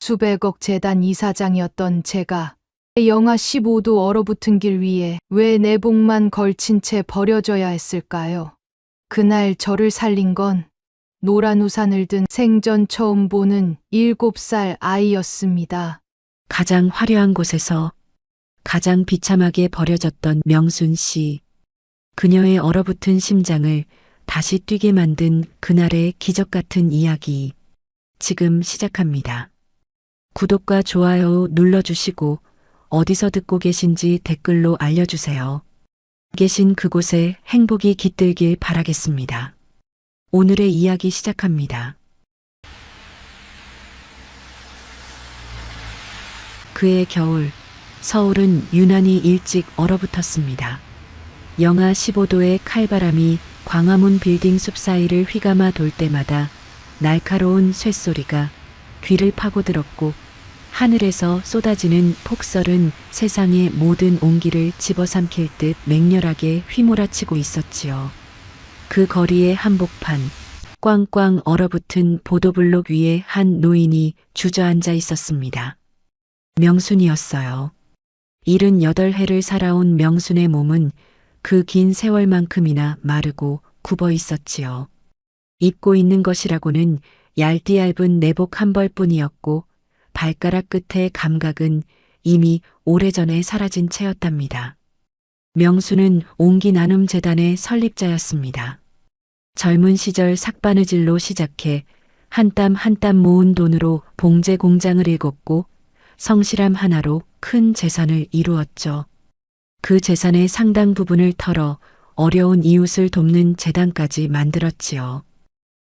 수백억 재단 이사장이었던 제가 영하 15도 얼어붙은 길 위에 왜 내복만 걸친 채 버려져야 했을까요? 그날 저를 살린 건 노란 우산을 든 생전 처음 보는 7살 아이였습니다. 가장 화려한 곳에서 가장 비참하게 버려졌던 명순 씨. 그녀의 얼어붙은 심장을 다시 뛰게 만든 그날의 기적 같은 이야기. 지금 시작합니다. 구독과 좋아요 눌러주시고 어디서 듣고 계신지 댓글로 알려주세요. 계신 그곳에 행복이 깃들길 바라겠습니다. 오늘의 이야기 시작합니다. 그해 겨울, 서울은 유난히 일찍 얼어붙었습니다. 영하 15도의 칼바람이 광화문 빌딩 숲 사이를 휘감아 돌 때마다 날카로운 쇳소리가 귀를 파고들었고 하늘에서 쏟아지는 폭설은 세상의 모든 온기를 집어삼킬 듯 맹렬하게 휘몰아치고 있었지요. 그 거리의 한복판, 꽝꽝 얼어붙은 보도블록 위에 한 노인이 주저앉아 있었습니다. 명순이었어요. 78해를 살아온 명순의 몸은 그 긴 세월만큼이나 마르고 굽어 있었지요. 입고 있는 것이라고는 얇디얇은 내복 한 벌뿐이었고 발가락 끝의 감각은 이미 오래전에 사라진 채였답니다. 명순은 옹기 나눔 재단의 설립자였습니다. 젊은 시절 삭바느질로 시작해 한 땀 한 땀 모은 돈으로 봉제 공장을 일궜고 성실함 하나로 큰 재산을 이루었죠. 그 재산의 상당 부분을 털어 어려운 이웃을 돕는 재단까지 만들었지요.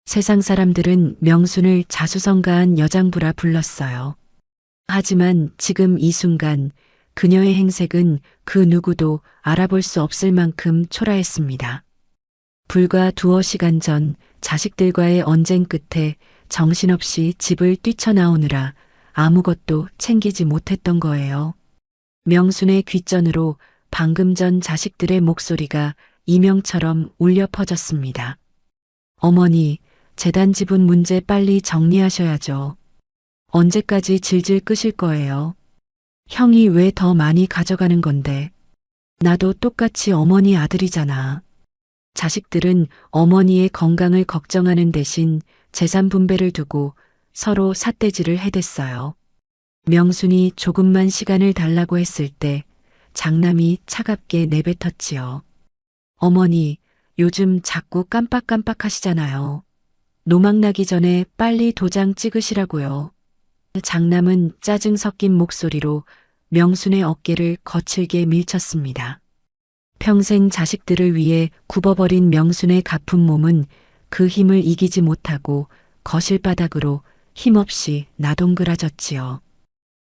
세상 사람들은 명순을 자수성가한 여장부라 불렀어요. 하지만 지금 이 순간 그녀의 행색은 그 누구도 알아볼 수 없을 만큼 초라했습니다. 불과 두어 시간 전 자식들과의 언쟁 끝에 정신없이 집을 뛰쳐나오느라 아무것도 챙기지 못했던 거예요. 명순의 귓전으로 방금 전 자식들의 목소리가 이명처럼 울려 퍼졌습니다. 어머니, 재단 지분 문제 빨리 정리하셔야죠. 언제까지 질질 끄실 거예요? 형이 왜 더 많이 가져가는 건데? 나도 똑같이 어머니 아들이잖아. 자식들은 어머니의 건강을 걱정하는 대신 재산 분배를 두고 서로 삿대질을 해댔어요. 명순이 조금만 시간을 달라고 했을 때 장남이 차갑게 내뱉었지요. 어머니, 요즘 자꾸 깜빡깜빡 하시잖아요. 노막 나기 전에 빨리 도장 찍으시라고요. 장남은 짜증 섞인 목소리로 명순의 어깨를 거칠게 밀쳤습니다. 평생 자식들을 위해 굽어버린 명순의 가품 몸은 그 힘을 이기지 못하고 거실 바닥으로 힘없이 나동그라졌지요.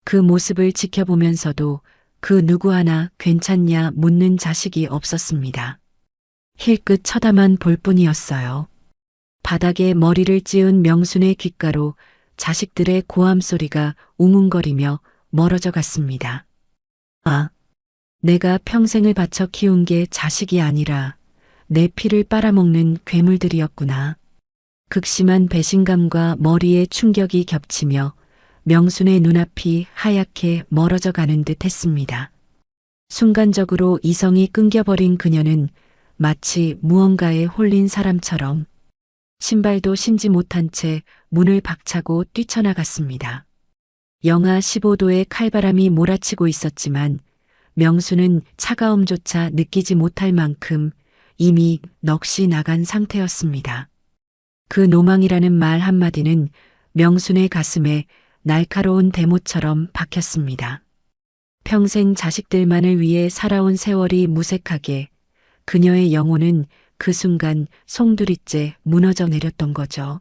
그 모습을 지켜보면서도 그 누구 하나 괜찮냐 묻는 자식이 없었습니다. 힐끗 쳐다만 볼 뿐이었어요. 바닥에 머리를 찌은 명순의 귓가로 자식들의 고함 소리가 웅웅거리며 멀어져 갔습니다. 아, 내가 평생을 바쳐 키운 게 자식이 아니라 내 피를 빨아먹는 괴물들이었구나. 극심한 배신감과 머리의 충격이 겹치며 명순의 눈앞이 하얗게 멀어져 가는 듯 했습니다. 순간적으로 이성이 끊겨버린 그녀는 마치 무언가에 홀린 사람처럼 신발도 신지 못한 채 문을 박차고 뛰쳐나갔습니다. 영하 15도의 칼바람이 몰아치고 있었지만 명순은 차가움조차 느끼지 못할 만큼 이미 넋이 나간 상태였습니다. 그 노망이라는 말 한마디는 명순의 가슴에 날카로운 대못처럼 박혔습니다. 평생 자식들만을 위해 살아온 세월이 무색하게 그녀의 영혼은 그 순간 송두리째 무너져 내렸던 거죠.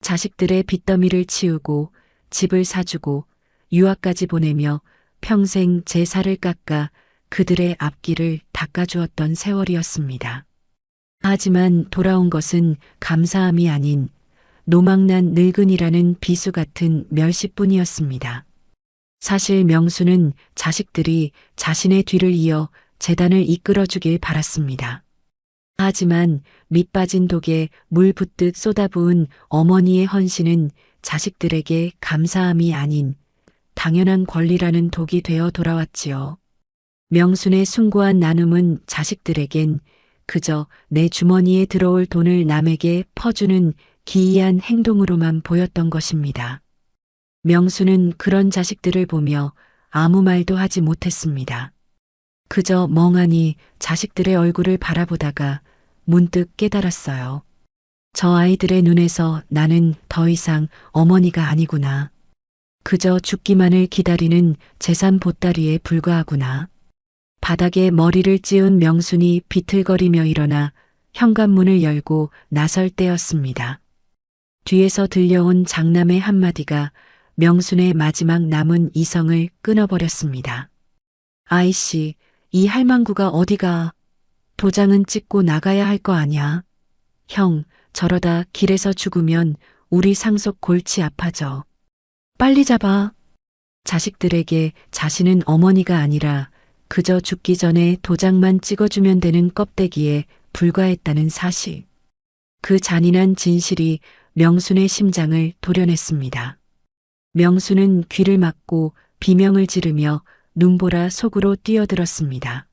자식들의 빚더미를 치우고 집을 사주고 유학까지 보내며 평생 제 살을 깎아 그들의 앞길을 닦아주었던 세월이었습니다. 하지만 돌아온 것은 감사함이 아닌 노망난 늙은이라는 비수 같은 멸시뿐이었습니다. 사실 명수는 자식들이 자신의 뒤를 이어 재단을 이끌어주길 바랐습니다. 하지만 밑 빠진 독에 물 붓듯 쏟아부은 어머니의 헌신은 자식들에게 감사함이 아닌 당연한 권리라는 독이 되어 돌아왔지요. 명순의 숭고한 나눔은 자식들에겐 그저 내 주머니에 들어올 돈을 남에게 퍼주는 기이한 행동으로만 보였던 것입니다. 명순은 그런 자식들을 보며 아무 말도 하지 못했습니다. 그저 멍하니 자식들의 얼굴을 바라보다가 문득 깨달았어요. 저 아이들의 눈에서 나는 더 이상 어머니가 아니구나. 그저 죽기만을 기다리는 재산 보따리에 불과하구나. 바닥에 머리를 찌운 명순이 비틀거리며 일어나 현관문을 열고 나설 때였습니다. 뒤에서 들려온 장남의 한마디가 명순의 마지막 남은 이성을 끊어버렸습니다. 아이씨, 이 할망구가 어디가? 도장은 찍고 나가야 할 거 아냐? 형, 저러다 길에서 죽으면 우리 상속 골치 아파져. 빨리 잡아. 자식들에게 자신은 어머니가 아니라 그저 죽기 전에 도장만 찍어주면 되는 껍데기에 불과했다는 사실. 그 잔인한 진실이 명순의 심장을 도려냈습니다. 명순은 귀를 막고 비명을 지르며 눈보라 속으로 뛰어들었습니다.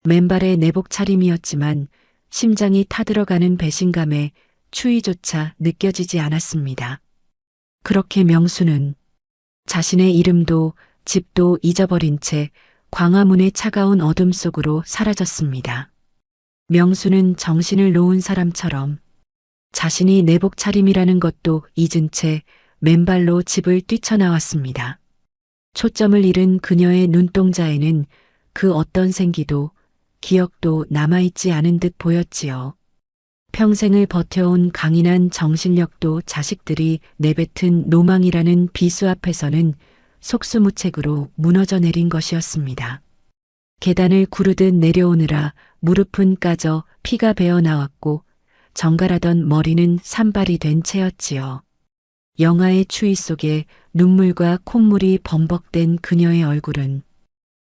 맨발의 내복 차림이었지만 심장이 타들어가는 배신감에 추위조차 느껴지지 않았습니다. 그렇게 명순은 자신의 이름도 집도 잊어버린 채 광화문의 차가운 어둠 속으로 사라졌습니다. 명순은 정신을 놓은 사람처럼 자신이 내복 차림이라는 것도 잊은 채 맨발로 집을 뛰쳐나왔습니다. 초점을 잃은 그녀의 눈동자에는 그 어떤 생기도 기억도 남아있지 않은 듯 보였지요. 평생을 버텨온 강인한 정신력도 자식들이 내뱉은 노망이라는 비수 앞에서는 속수무책으로 무너져 내린 것이었습니다. 계단을 구르듯 내려오느라 무릎은 까져 피가 배어 나왔고 정갈하던 머리는 산발이 된 채였지요. 영하의 추위 속에 눈물과 콧물이 범벅된 그녀의 얼굴은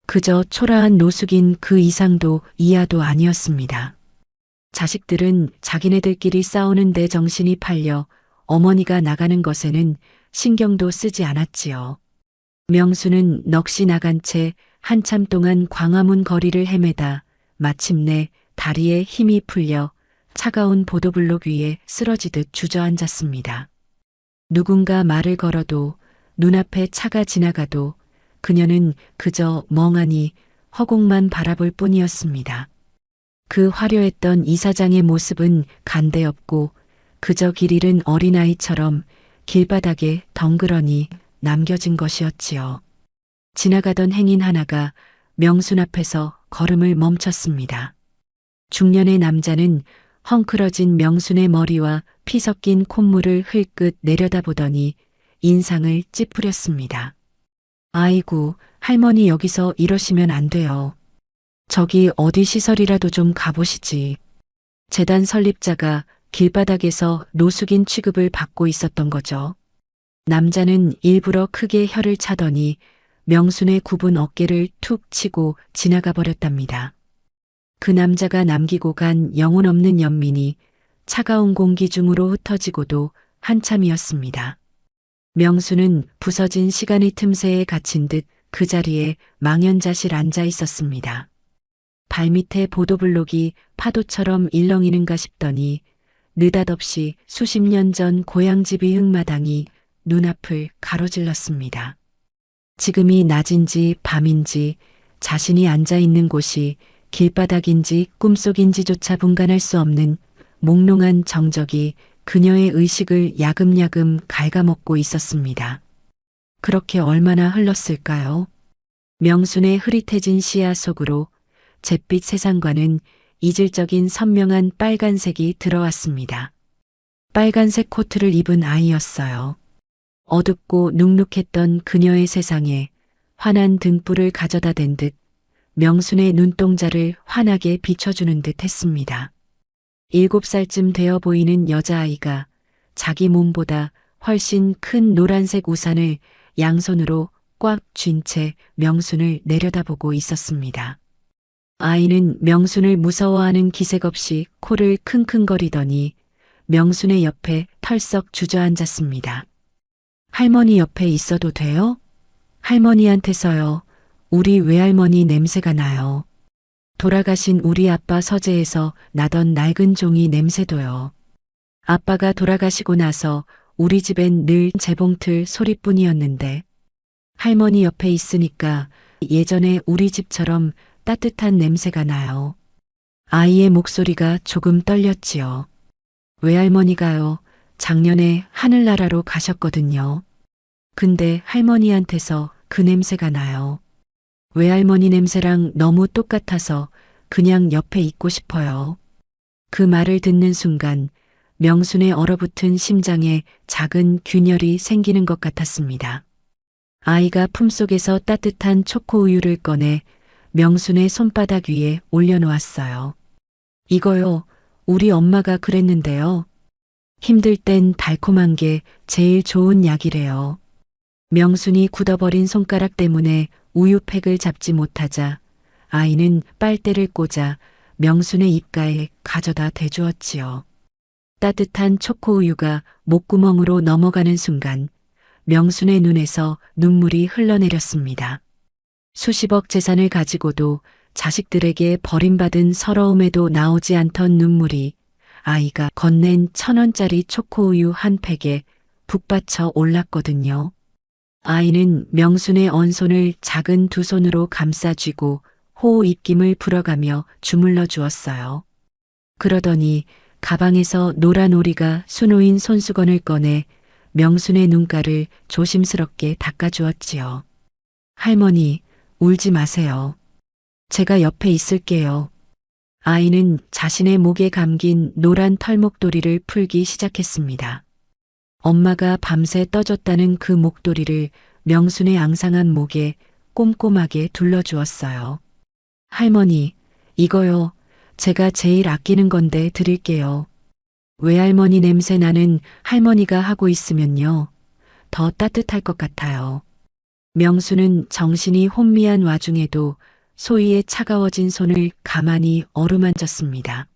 그저 초라한 노숙인 그 이상도 이하도 아니었습니다. 자식들은 자기네들끼리 싸우는데 정신이 팔려 어머니가 나가는 것에는 신경도 쓰지 않았지요. 명수는 넋이 나간 채 한참 동안 광화문 거리를 헤매다 마침내 다리에 힘이 풀려 차가운 보도블록 위에 쓰러지듯 주저앉았습니다. 누군가 말을 걸어도 눈앞에 차가 지나가도 그녀는 그저 멍하니 허공만 바라볼 뿐이었습니다. 그 화려했던 이사장의 모습은 간대없고 그저 길 잃은 어린아이처럼 길바닥에 덩그러니 남겨진 것이었지요. 지나가던 행인 하나가 명순 앞에서 걸음을 멈췄습니다. 중년의 남자는 헝클어진 명순의 머리와 피 섞인 콧물을 흘끗 내려다보더니 인상을 찌푸렸습니다. 아이고, 할머니 여기서 이러시면 안 돼요. 저기 어디 시설이라도 좀 가보시지. 재단 설립자가 길바닥에서 노숙인 취급을 받고 있었던 거죠. 남자는 일부러 크게 혀를 차더니 명순의 굽은 어깨를 툭 치고 지나가 버렸답니다. 그 남자가 남기고 간 영혼 없는 연민이 차가운 공기 중으로 흩어지고도 한참이었습니다. 명수는 부서진 시간의 틈새에 갇힌 듯 그 자리에 망연자실 앉아 있었습니다. 발밑에 보도블록이 파도처럼 일렁이는가 싶더니 느닷없이 수십 년 전 고향집의 흙마당이 눈앞을 가로질렀습니다. 지금이 낮인지 밤인지 자신이 앉아 있는 곳이 길바닥인지 꿈속인지조차 분간할 수 없는 몽롱한 정적이 그녀의 의식을 야금야금 갉아먹고 있었습니다. 그렇게 얼마나 흘렀을까요? 명순의 흐릿해진 시야 속으로 잿빛 세상과는 이질적인 선명한 빨간색이 들어왔습니다. 빨간색 코트를 입은 아이였어요. 어둡고 눅눅했던 그녀의 세상에 환한 등불을 가져다 댄 듯 명순의 눈동자를 환하게 비춰주는 듯 했습니다. 7살쯤 되어 보이는 여자아이가 자기 몸보다 훨씬 큰 노란색 우산을 양손으로 꽉 쥔 채 명순을 내려다보고 있었습니다. 아이는 명순을 무서워하는 기색 없이 코를 킁킁거리더니 명순의 옆에 털썩 주저앉았습니다. 할머니 옆에 있어도 돼요? 할머니한테서요. 우리 외할머니 냄새가 나요. 돌아가신 우리 아빠 서재에서 나던 낡은 종이 냄새도요. 아빠가 돌아가시고 나서 우리 집엔 늘 재봉틀 소리뿐이었는데 할머니 옆에 있으니까 예전에 우리 집처럼 따뜻한 냄새가 나요. 아이의 목소리가 조금 떨렸지요. 외할머니가요. 작년에 하늘나라로 가셨거든요. 근데 할머니한테서 그 냄새가 나요. 외할머니 냄새랑 너무 똑같아서 그냥 옆에 있고 싶어요. 그 말을 듣는 순간 명순의 얼어붙은 심장에 작은 균열이 생기는 것 같았습니다. 아이가 품속에서 따뜻한 초코우유를 꺼내 명순의 손바닥 위에 올려놓았어요. 이거요, 우리 엄마가 그랬는데요. 힘들 땐 달콤한 게 제일 좋은 약이래요. 명순이 굳어버린 손가락 때문에 우유팩을 잡지 못하자 아이는 빨대를 꽂아 명순의 입가에 가져다 대주었지요. 따뜻한 초코우유가 목구멍으로 넘어가는 순간 명순의 눈에서 눈물이 흘러내렸습니다. 수십억 재산을 가지고도 자식들에게 버림받은 서러움에도 나오지 않던 눈물이 아이가 건넨 1,000원짜리 초코우유 한 팩에 북받쳐 올랐거든요. 아이는 명순의 언손을 작은 두 손으로 감싸쥐고 호호 입김을 불어가며 주물러 주었어요. 그러더니 가방에서 노란 오리가 수놓인 손수건을 꺼내 명순의 눈가를 조심스럽게 닦아주었지요. 할머니, 울지 마세요. 제가 옆에 있을게요. 아이는 자신의 목에 감긴 노란 털목도리를 풀기 시작했습니다. 엄마가 밤새 떠줬다는 그 목도리를 명순의 앙상한 목에 꼼꼼하게 둘러주었어요. 할머니, 이거요. 제가 제일 아끼는 건데 드릴게요. 외할머니 냄새 나는 할머니가 하고 있으면요. 더 따뜻할 것 같아요. 명수는 정신이 혼미한 와중에도 소희의 차가워진 손을 가만히 어루만졌습니다.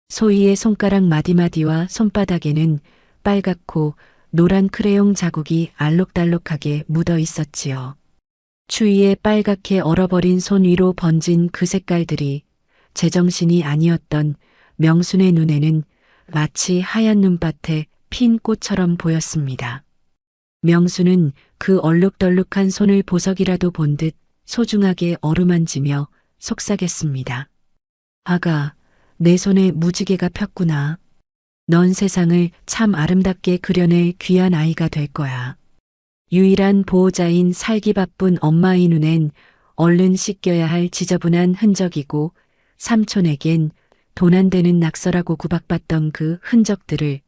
소희의 손가락 마디마디와 손바닥에는 빨갛고 노란 크레용 자국이 알록달록하게 묻어 있었지요. 추위에 빨갛게 얼어버린 손 위로 번진 그 색깔들이 제정신이 아니었던 명순의 눈에는 마치 하얀 눈밭에 핀 꽃처럼 보였습니다. 명순은 그 얼룩덜룩한 손을 보석이라도 본 듯 소중하게 어루만지며 속삭였습니다. 아가, 내 손에 무지개가 폈구나. 넌 세상을 참 아름답게 그려낼 귀한 아이가 될 거야. 유일한 보호자인 살기 바쁜 엄마의 눈엔 얼른 씻겨야 할 지저분한 흔적이고 삼촌에겐 돈 안 되는 낙서라고 구박받던 그 흔적들을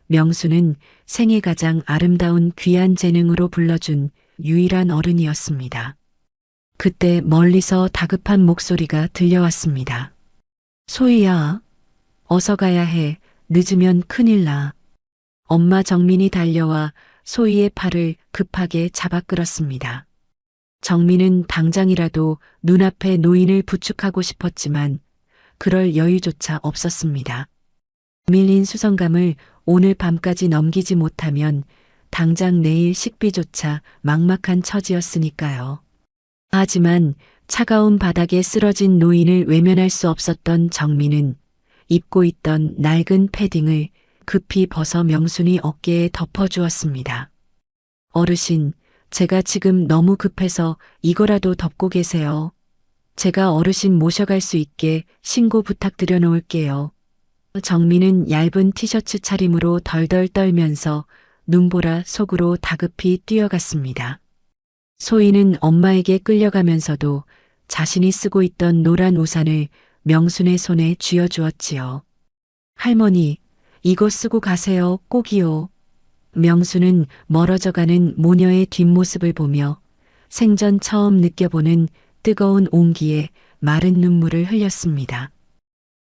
명수는 생애 가장 아름다운 귀한 재능으로 불러준 유일한 어른이었습니다. 그때 멀리서 다급한 목소리가 들려왔습니다. 소희야, 어서 가야 해. 늦으면 큰일 나. 엄마 정민이 달려와 소희의 팔을 급하게 잡아 끌었습니다. 정민은 당장이라도 눈앞에 노인을 부축하고 싶었지만 그럴 여유조차 없었습니다. 밀린 수성감을 오늘 밤까지 넘기지 못하면 당장 내일 식비조차 막막한 처지였으니까요. 하지만 차가운 바닥에 쓰러진 노인을 외면할 수 없었던 정민은 입고 있던 낡은 패딩을 급히 벗어 명순이 어깨에 덮어주었습니다. 어르신, 제가 지금 너무 급해서 이거라도 덮고 계세요. 제가 어르신 모셔갈 수 있게 신고 부탁드려 놓을게요. 정민은 얇은 티셔츠 차림으로 덜덜 떨면서 눈보라 속으로 다급히 뛰어갔습니다. 소희는 엄마에게 끌려가면서도 자신이 쓰고 있던 노란 우산을 명순의 손에 쥐어주었지요. 할머니, 이거 쓰고 가세요, 꼭이요. 명순은 멀어져가는 모녀의 뒷모습을 보며 생전 처음 느껴보는 뜨거운 온기에 마른 눈물을 흘렸습니다.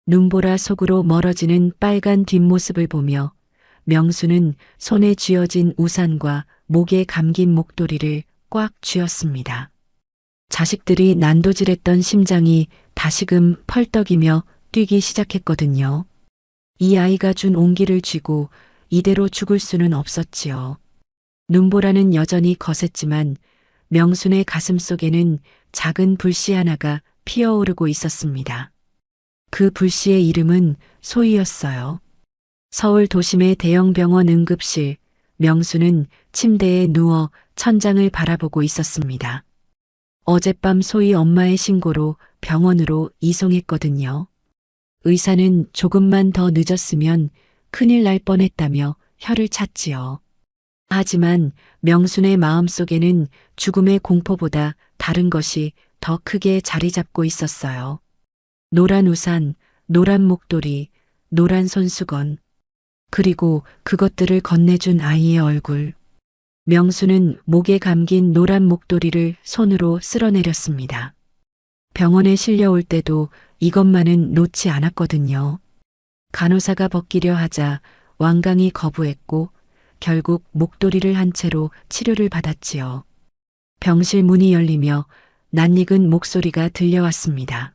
눈보라 속으로 멀어지는 빨간 뒷모습을 보며 명수는 손에 쥐어진 우산과 목에 감긴 목도리를 꽉 쥐었습니다. 자식들이 난도질했던 심장이 다시금 펄떡이며 뛰기 시작했거든요. 이 아이가 준 온기를 쥐고 이대로 죽을 수는 없었지요. 눈보라는 여전히 거셌지만 명순의 가슴 속에는 작은 불씨 하나가 피어오르고 있었습니다. 그 불씨의 이름은 소희였어요. 서울 도심의 대형 병원 응급실, 명수는 침대에 누워 천장을 바라보고 있었습니다. 어젯밤 소희 엄마의 신고로 병원으로 이송했거든요. 의사는 조금만 더 늦었으면 큰일 날 뻔했다며 혀를 찼지요. 하지만 명순의 마음속에는 죽음의 공포보다 다른 것이 더 크게 자리 잡고 있었어요. 노란 우산, 노란 목도리, 노란 손수건, 그리고 그것들을 건네준 아이의 얼굴. 명수는 목에 감긴 노란 목도리를 손으로 쓸어내렸습니다. 병원에 실려올 때도 이것만은 놓지 않았거든요. 간호사가 벗기려 하자 완강히 거부했고 결국 목도리를 한 채로 치료를 받았지요. 병실 문이 열리며 낯익은 목소리가 들려왔습니다.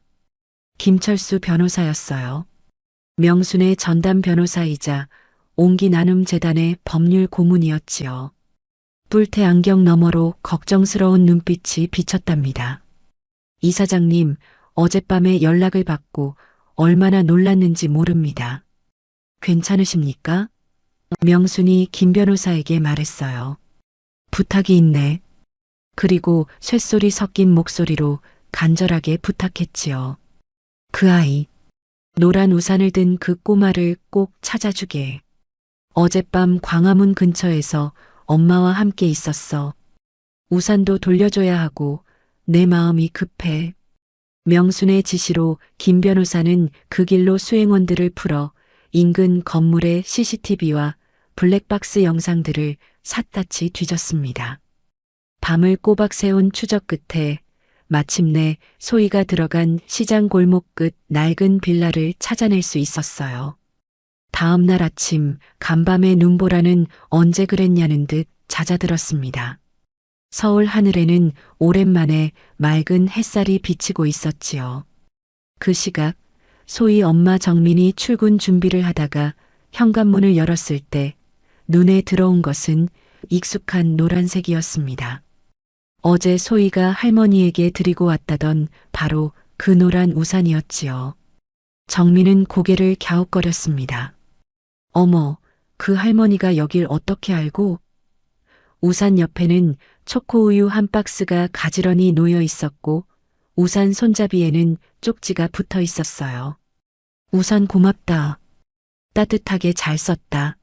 김철수 변호사였어요. 명순의 전담 변호사이자 옹기나눔재단의 법률 고문이었지요. 뿔테 안경 너머로 걱정스러운 눈빛이 비쳤답니다. 이사장님, 어젯밤에 연락을 받고 얼마나 놀랐는지 모릅니다. 괜찮으십니까? 명순이 김 변호사에게 말했어요. 부탁이 있네. 그리고 쇳소리 섞인 목소리로 간절하게 부탁했지요. 그 아이, 노란 우산을 든 그 꼬마를 꼭 찾아주게. 어젯밤 광화문 근처에서 엄마와 함께 있었어. 우산도 돌려줘야 하고 내 마음이 급해. 명순의 지시로 김 변호사는 그 길로 수행원들을 풀어 인근 건물의 CCTV와 블랙박스 영상들을 샅샅이 뒤졌습니다. 밤을 꼬박 새운 추적 끝에 마침내 소희가 들어간 시장 골목 끝 낡은 빌라를 찾아낼 수 있었어요. 다음 날 아침 간밤의 눈보라는 언제 그랬냐는 듯 잦아들었습니다. 서울 하늘에는 오랜만에 맑은 햇살이 비치고 있었지요. 그 시각 소희 엄마 정민이 출근 준비를 하다가 현관문을 열었을 때 눈에 들어온 것은 익숙한 노란색이었습니다. 어제 소희가 할머니에게 드리고 왔다던 바로 그 노란 우산이었지요. 정민은 고개를 갸웃거렸습니다. 어머, 그 할머니가 여길 어떻게 알고? 우산 옆에는 초코우유 한 박스가 가지런히 놓여 있었고 우산 손잡이에는 쪽지가 붙어 있었어요. 우산 고맙다. 따뜻하게 잘 썼다.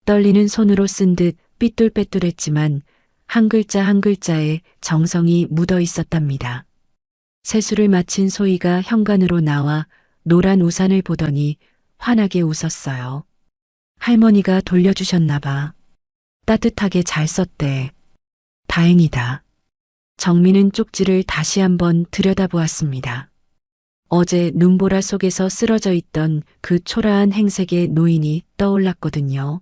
떨리는 손으로 쓴 듯 삐뚤빼뚤했지만 한 글자 한 글자에 정성이 묻어 있었답니다. 세수를 마친 소희가 현관으로 나와 노란 우산을 보더니 환하게 웃었어요. 할머니가 돌려주셨나 봐. 따뜻하게 잘 썼대. 다행이다. 정민은 쪽지를 다시 한번 들여다보았습니다. 어제 눈보라 속에서 쓰러져 있던 그 초라한 행색의 노인이 떠올랐거든요.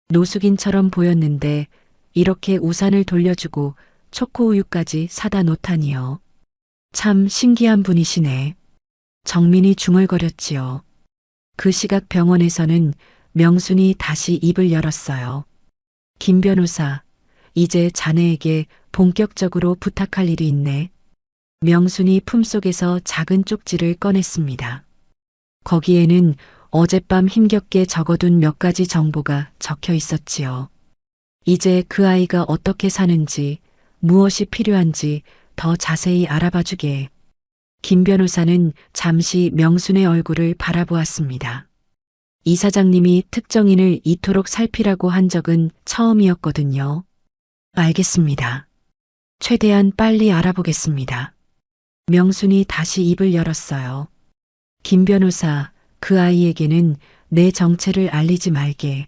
노숙인처럼 보였는데 이렇게 우산을 돌려주고 초코우유까지 사다 놓다니요. 참 신기한 분이시네. 정민이 중얼거렸지요. 그 시각 병원에서는 명순이 다시 입을 열었어요. 김 변호사, 이제 자네에게 본격적으로 부탁할 일이 있네. 명순이 품속에서 작은 쪽지를 꺼냈습니다. 거기에는 어젯밤 힘겹게 적어둔 몇 가지 정보가 적혀 있었지요. 이제 그 아이가 어떻게 사는지, 무엇이 필요한지 더 자세히 알아봐주게. 김 변호사는 잠시 명순의 얼굴을 바라보았습니다. 이사장님이 특정인을 이토록 살피라고 한 적은 처음이었거든요. 알겠습니다. 최대한 빨리 알아보겠습니다. 명순이 다시 입을 열었어요. 김 변호사, 그 아이에게는 내 정체를 알리지 말게.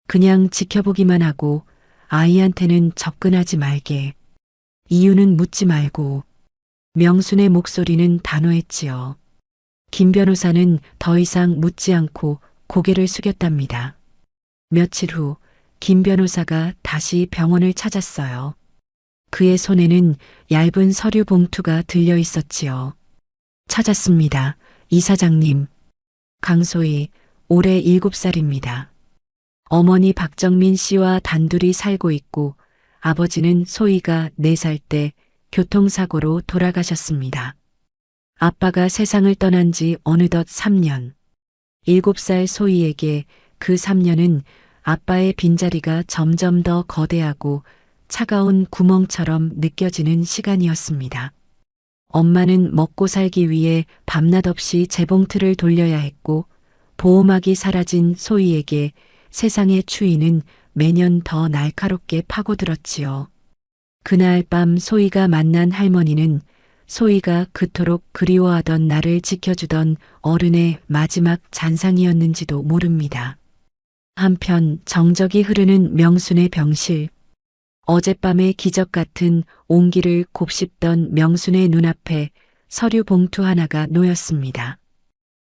그냥 지켜보기만 하고 아이한테는 접근하지 말게. 이유는 묻지 말고. 명순의 목소리는 단호했지요. 김 변호사는 더 이상 묻지 않고 고개를 숙였답니다. 며칠 후 김 변호사가 다시 병원을 찾았어요. 그의 손에는 얇은 서류 봉투가 들려 있었지요. 찾았습니다. 이사장님. 강소희, 올해 7살입니다. 어머니 박정민 씨와 단둘이 살고 있고 아버지는 소희가 4살 때 교통사고로 돌아가셨습니다. 아빠가 세상을 떠난 지 어느덧 3년. 7살 소희에게 그 3년은 아빠의 빈자리가 점점 더 거대하고 차가운 구멍처럼 느껴지는 시간이었습니다. 엄마는 먹고 살기 위해 밤낮 없이 재봉틀을 돌려야 했고 보호막이 사라진 소희에게 세상의 추위는 매년 더 날카롭게 파고들었지요. 그날 밤 소희가 만난 할머니는 소희가 그토록 그리워하던 나를 지켜주던 어른의 마지막 잔상이었는지도 모릅니다. 한편 정적이 흐르는 명순의 병실. 어젯밤의 기적 같은 온기를 곱씹던 명순의 눈앞에 서류 봉투 하나가 놓였습니다.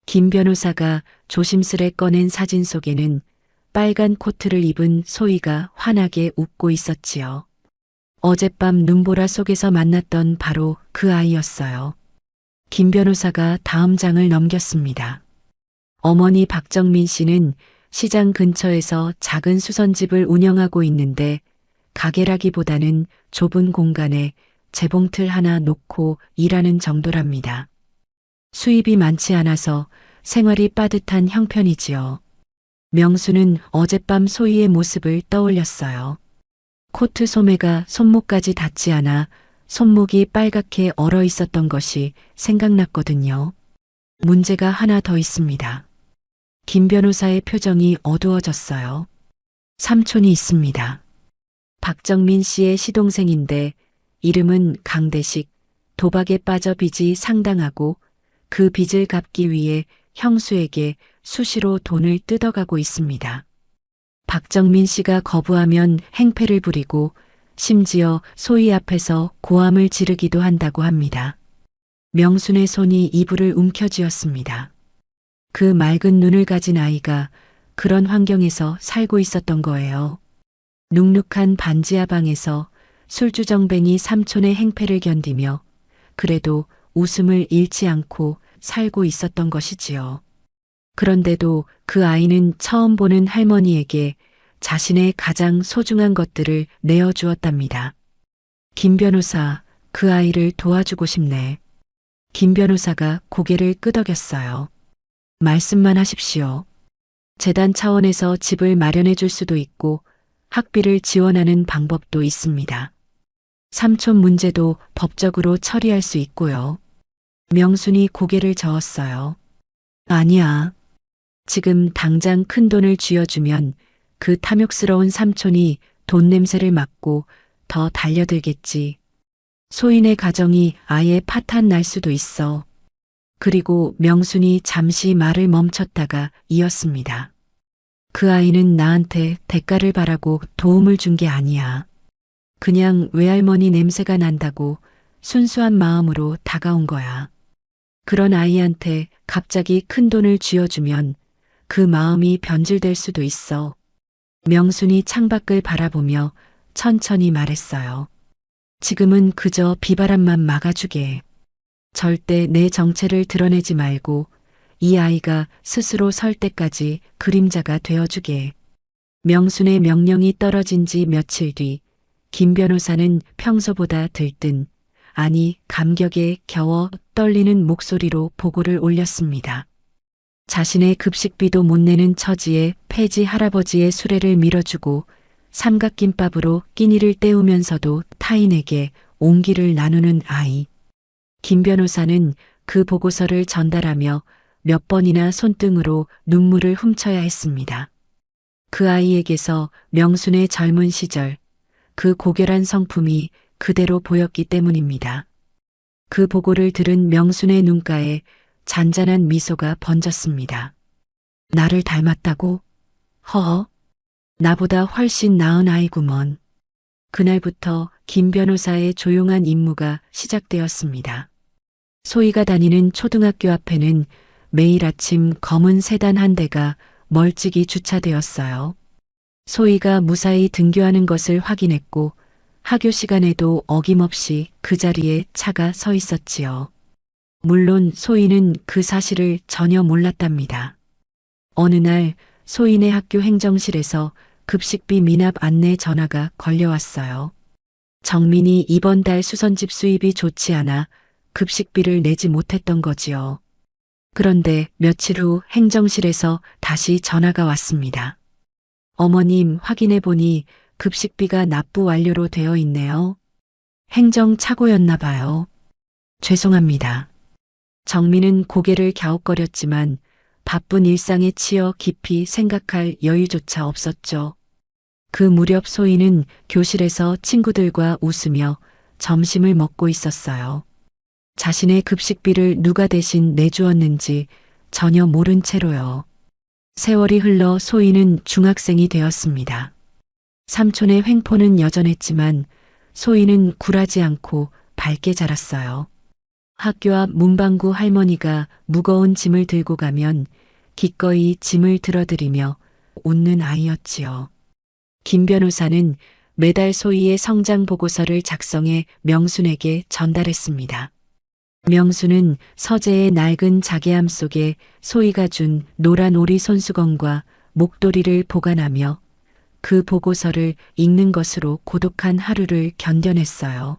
김 변호사가 조심스레 꺼낸 사진 속에는 빨간 코트를 입은 소희가 환하게 웃고 있었지요. 어젯밤 눈보라 속에서 만났던 바로 그 아이였어요. 김 변호사가 다음 장을 넘겼습니다. 어머니 박정민 씨는 시장 근처에서 작은 수선집을 운영하고 있는데 가게라기보다는 좁은 공간에 재봉틀 하나 놓고 일하는 정도랍니다. 수입이 많지 않아서 생활이 빠듯한 형편이지요. 명수는 어젯밤 소희의 모습을 떠올렸어요. 코트 소매가 손목까지 닿지 않아 손목이 빨갛게 얼어 있었던 것이 생각났거든요. 문제가 하나 더 있습니다. 김 변호사의 표정이 어두워졌어요. 삼촌이 있습니다. 박정민 씨의 시동생인데 이름은 강대식, 도박에 빠져 빚이 상당하고 그 빚을 갚기 위해 형수에게 수시로 돈을 뜯어가고 있습니다. 박정민 씨가 거부하면 행패를 부리고 심지어 소희 앞에서 고함을 지르기도 한다고 합니다. 명순의 손이 이불을 움켜쥐었습니다. 그 맑은 눈을 가진 아이가 그런 환경에서 살고 있었던 거예요. 눅눅한 반지하 방에서 술주정뱅이 삼촌의 행패를 견디며 그래도 웃음을 잃지 않고 살고 있었던 것이지요. 그런데도 그 아이는 처음 보는 할머니에게 자신의 가장 소중한 것들을 내어주었답니다. 김 변호사, 그 아이를 도와주고 싶네. 김 변호사가 고개를 끄덕였어요. 말씀만 하십시오. 재단 차원에서 집을 마련해 줄 수도 있고 학비를 지원하는 방법도 있습니다. 삼촌 문제도 법적으로 처리할 수 있고요. 명순이 고개를 저었어요. 아니야. 지금 당장 큰 돈을 쥐어주면 그 탐욕스러운 삼촌이 돈 냄새를 맡고 더 달려들겠지. 소인의 가정이 아예 파탄 날 수도 있어. 그리고 명순이 잠시 말을 멈췄다가 이었습니다. 그 아이는 나한테 대가를 바라고 도움을 준 게 아니야. 그냥 외할머니 냄새가 난다고 순수한 마음으로 다가온 거야. 그런 아이한테 갑자기 큰 돈을 쥐어주면 그 마음이 변질될 수도 있어. 명순이 창밖을 바라보며 천천히 말했어요. 지금은 그저 비바람만 막아주게. 절대 내 정체를 드러내지 말고 이 아이가 스스로 설 때까지 그림자가 되어주게. 명순의 명령이 떨어진 지 며칠 뒤 김 변호사는 평소보다 들뜬, 아니 감격에 겨워 떨리는 목소리로 보고를 올렸습니다. 자신의 급식비도 못 내는 처지에 폐지 할아버지의 수레를 밀어주고 삼각김밥으로 끼니를 때우면서도 타인에게 온기를 나누는 아이. 김 변호사는 그 보고서를 전달하며 몇 번이나 손등으로 눈물을 훔쳐야 했습니다. 그 아이에게서 명순의 젊은 시절, 그 고결한 성품이 그대로 보였기 때문입니다. 그 보고를 들은 명순의 눈가에 잔잔한 미소가 번졌습니다. 나를 닮았다고? 허허, 나보다 훨씬 나은 아이구먼. 그날부터 김 변호사의 조용한 임무가 시작되었습니다. 소희가 다니는 초등학교 앞에는 매일 아침 검은 세단 한 대가 멀찍이 주차되었어요. 소희가 무사히 등교하는 것을 확인했고 학교 시간에도 어김없이 그 자리에 차가 서 있었지요. 물론 소희는 그 사실을 전혀 몰랐답니다. 어느 날 소인의 학교 행정실에서 급식비 미납 안내 전화가 걸려왔어요. 정민이 이번 달 수선집 수입이 좋지 않아 급식비를 내지 못했던 거지요. 그런데 며칠 후 행정실에서 다시 전화가 왔습니다. 어머님, 확인해 보니 급식비가 납부 완료로 되어 있네요. 행정 착오였나 봐요. 죄송합니다. 정민은 고개를 갸웃거렸지만 바쁜 일상에 치여 깊이 생각할 여유조차 없었죠. 그 무렵 소희는 교실에서 친구들과 웃으며 점심을 먹고 있었어요. 자신의 급식비를 누가 대신 내주었는지 전혀 모른 채로요. 세월이 흘러 소희는 중학생이 되었습니다. 삼촌의 횡포는 여전했지만 소희는 굴하지 않고 밝게 자랐어요. 학교 앞 문방구 할머니가 무거운 짐을 들고 가면 기꺼이 짐을 들어드리며 웃는 아이였지요. 김 변호사는 매달 소희의 성장 보고서를 작성해 명순에게 전달했습니다. 명순은 서재의 낡은 자개함 속에 소희가 준 노란 오리 손수건과 목도리를 보관하며 그 보고서를 읽는 것으로 고독한 하루를 견뎌냈어요.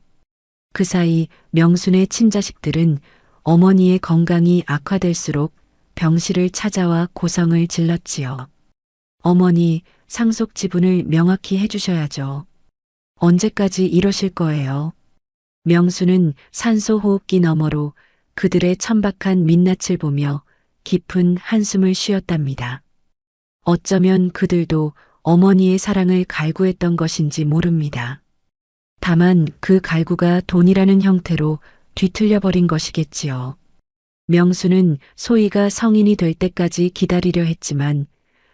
그 사이 명순의 친자식들은 어머니의 건강이 악화될수록 병실을 찾아와 고성을 질렀지요. 어머니, 상속 지분을 명확히 해주셔야죠. 언제까지 이러실 거예요? 명수는 산소호흡기 너머로 그들의 천박한 민낯을 보며 깊은 한숨을 쉬었답니다. 어쩌면 그들도 어머니의 사랑을 갈구했던 것인지 모릅니다. 다만 그 갈구가 돈이라는 형태로 뒤틀려 버린 것이겠지요. 명수는 소희가 성인이 될 때까지 기다리려 했지만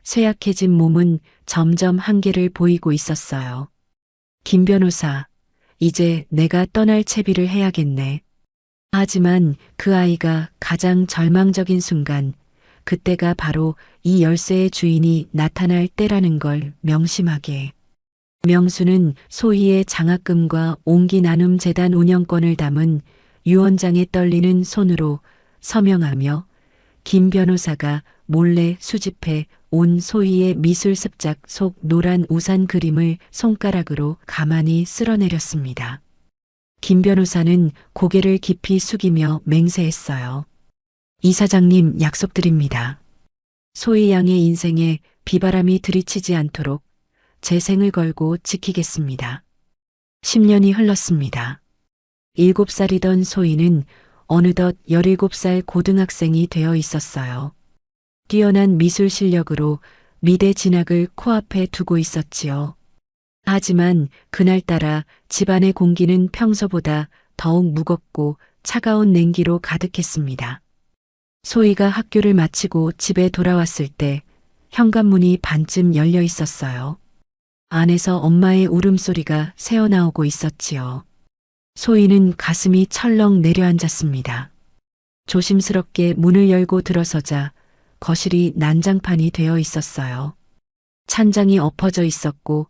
쇠약해진 몸은 점점 한계를 보이고 있었어요. 김 변호사, 이제 내가 떠날 채비를 해야겠네. 하지만 그 아이가 가장 절망적인 순간, 그때가 바로 이 열쇠의 주인이 나타날 때라는 걸 명심하게. 명수는 소희의 장학금과 옹기 나눔 재단 운영권을 담은 유언장에 떨리는 손으로 서명하며 김 변호사가 몰래 수집해 온 소희의 미술 습작 속 노란 우산 그림을 손가락으로 가만히 쓸어내렸습니다. 김 변호사는 고개를 깊이 숙이며 맹세했어요. 이사장님, 약속드립니다. 소희 양의 인생에 비바람이 들이치지 않도록 제 생을 걸고 지키겠습니다. 10년이 흘렀습니다. 7살이던 소희는 어느덧 17살 고등학생이 되어 있었어요. 뛰어난 미술 실력으로 미대 진학을 코앞에 두고 있었지요. 하지만 그날따라 집안의 공기는 평소보다 더욱 무겁고 차가운 냉기로 가득했습니다. 소희가 학교를 마치고 집에 돌아왔을 때 현관문이 반쯤 열려 있었어요. 안에서 엄마의 울음소리가 새어나오고 있었지요. 소희는 가슴이 철렁 내려앉았습니다. 조심스럽게 문을 열고 들어서자 거실이 난장판이 되어 있었어요. 찬장이 엎어져 있었고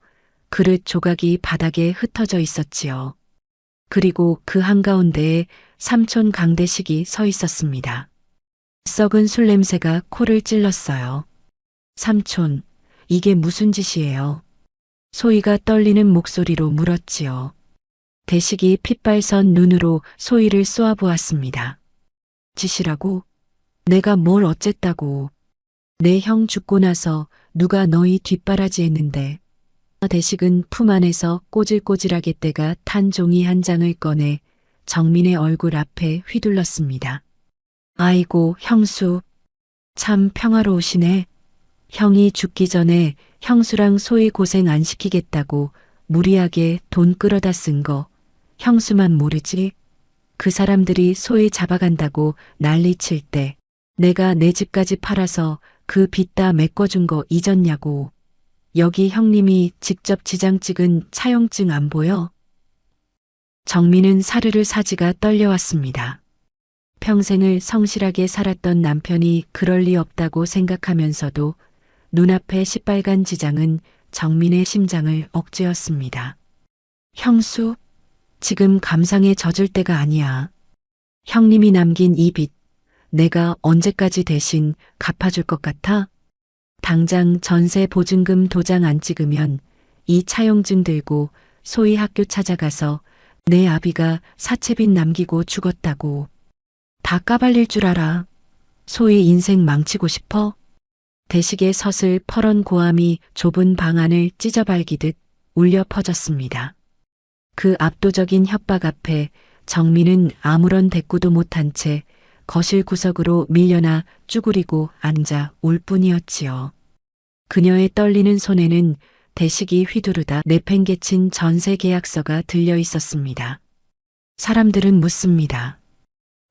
그릇 조각이 바닥에 흩어져 있었지요. 그리고 그 한가운데에 삼촌 강대식이 서 있었습니다. 썩은 술 냄새가 코를 찔렀어요. 삼촌, 이게 무슨 짓이에요? 소희가 떨리는 목소리로 물었지요. 대식이 핏발선 눈으로 소희를 쏘아보았습니다. 짓이라고? 내가 뭘 어쨌다고. 내 형 죽고 나서 누가 너희 뒷바라지 했는데. 대식은 품 안에서 꼬질꼬질하게 때가 탄 종이 한 장을 꺼내 정민의 얼굴 앞에 휘둘렀습니다. 아이고, 형수. 참 평화로우시네. 형이 죽기 전에 형수랑 소희 고생 안 시키겠다고 무리하게 돈 끌어다 쓴 거 형수만 모르지? 그 사람들이 소희 잡아간다고 난리칠 때 내가 내 집까지 팔아서 그 빚 다 메꿔준 거 잊었냐고. 여기 형님이 직접 지장 찍은 차용증 안 보여? 정민은 사르르 사지가 떨려왔습니다. 평생을 성실하게 살았던 남편이 그럴 리 없다고 생각하면서도 눈앞의 시빨간 지장은 정민의 심장을 억제었습니다. 형수, 지금 감상에 젖을 때가 아니야. 형님이 남긴 이 빚, 내가 언제까지 대신 갚아줄 것 같아? 당장 전세 보증금 도장 안 찍으면 이 차용증 들고 소희 학교 찾아가서 내 아비가 사채빚 남기고 죽었다고 다 까발릴 줄 알아. 소희 인생 망치고 싶어? 대식의 서슬 퍼런 고함이 좁은 방 안을 찢어발기듯 울려 퍼졌습니다. 그 압도적인 협박 앞에 정민은 아무런 대꾸도 못한 채 거실 구석으로 밀려나 쭈그리고 앉아 울 뿐이었지요. 그녀의 떨리는 손에는 대식이 휘두르다 내팽개친 전세 계약서가 들려 있었습니다. 사람들은 묻습니다.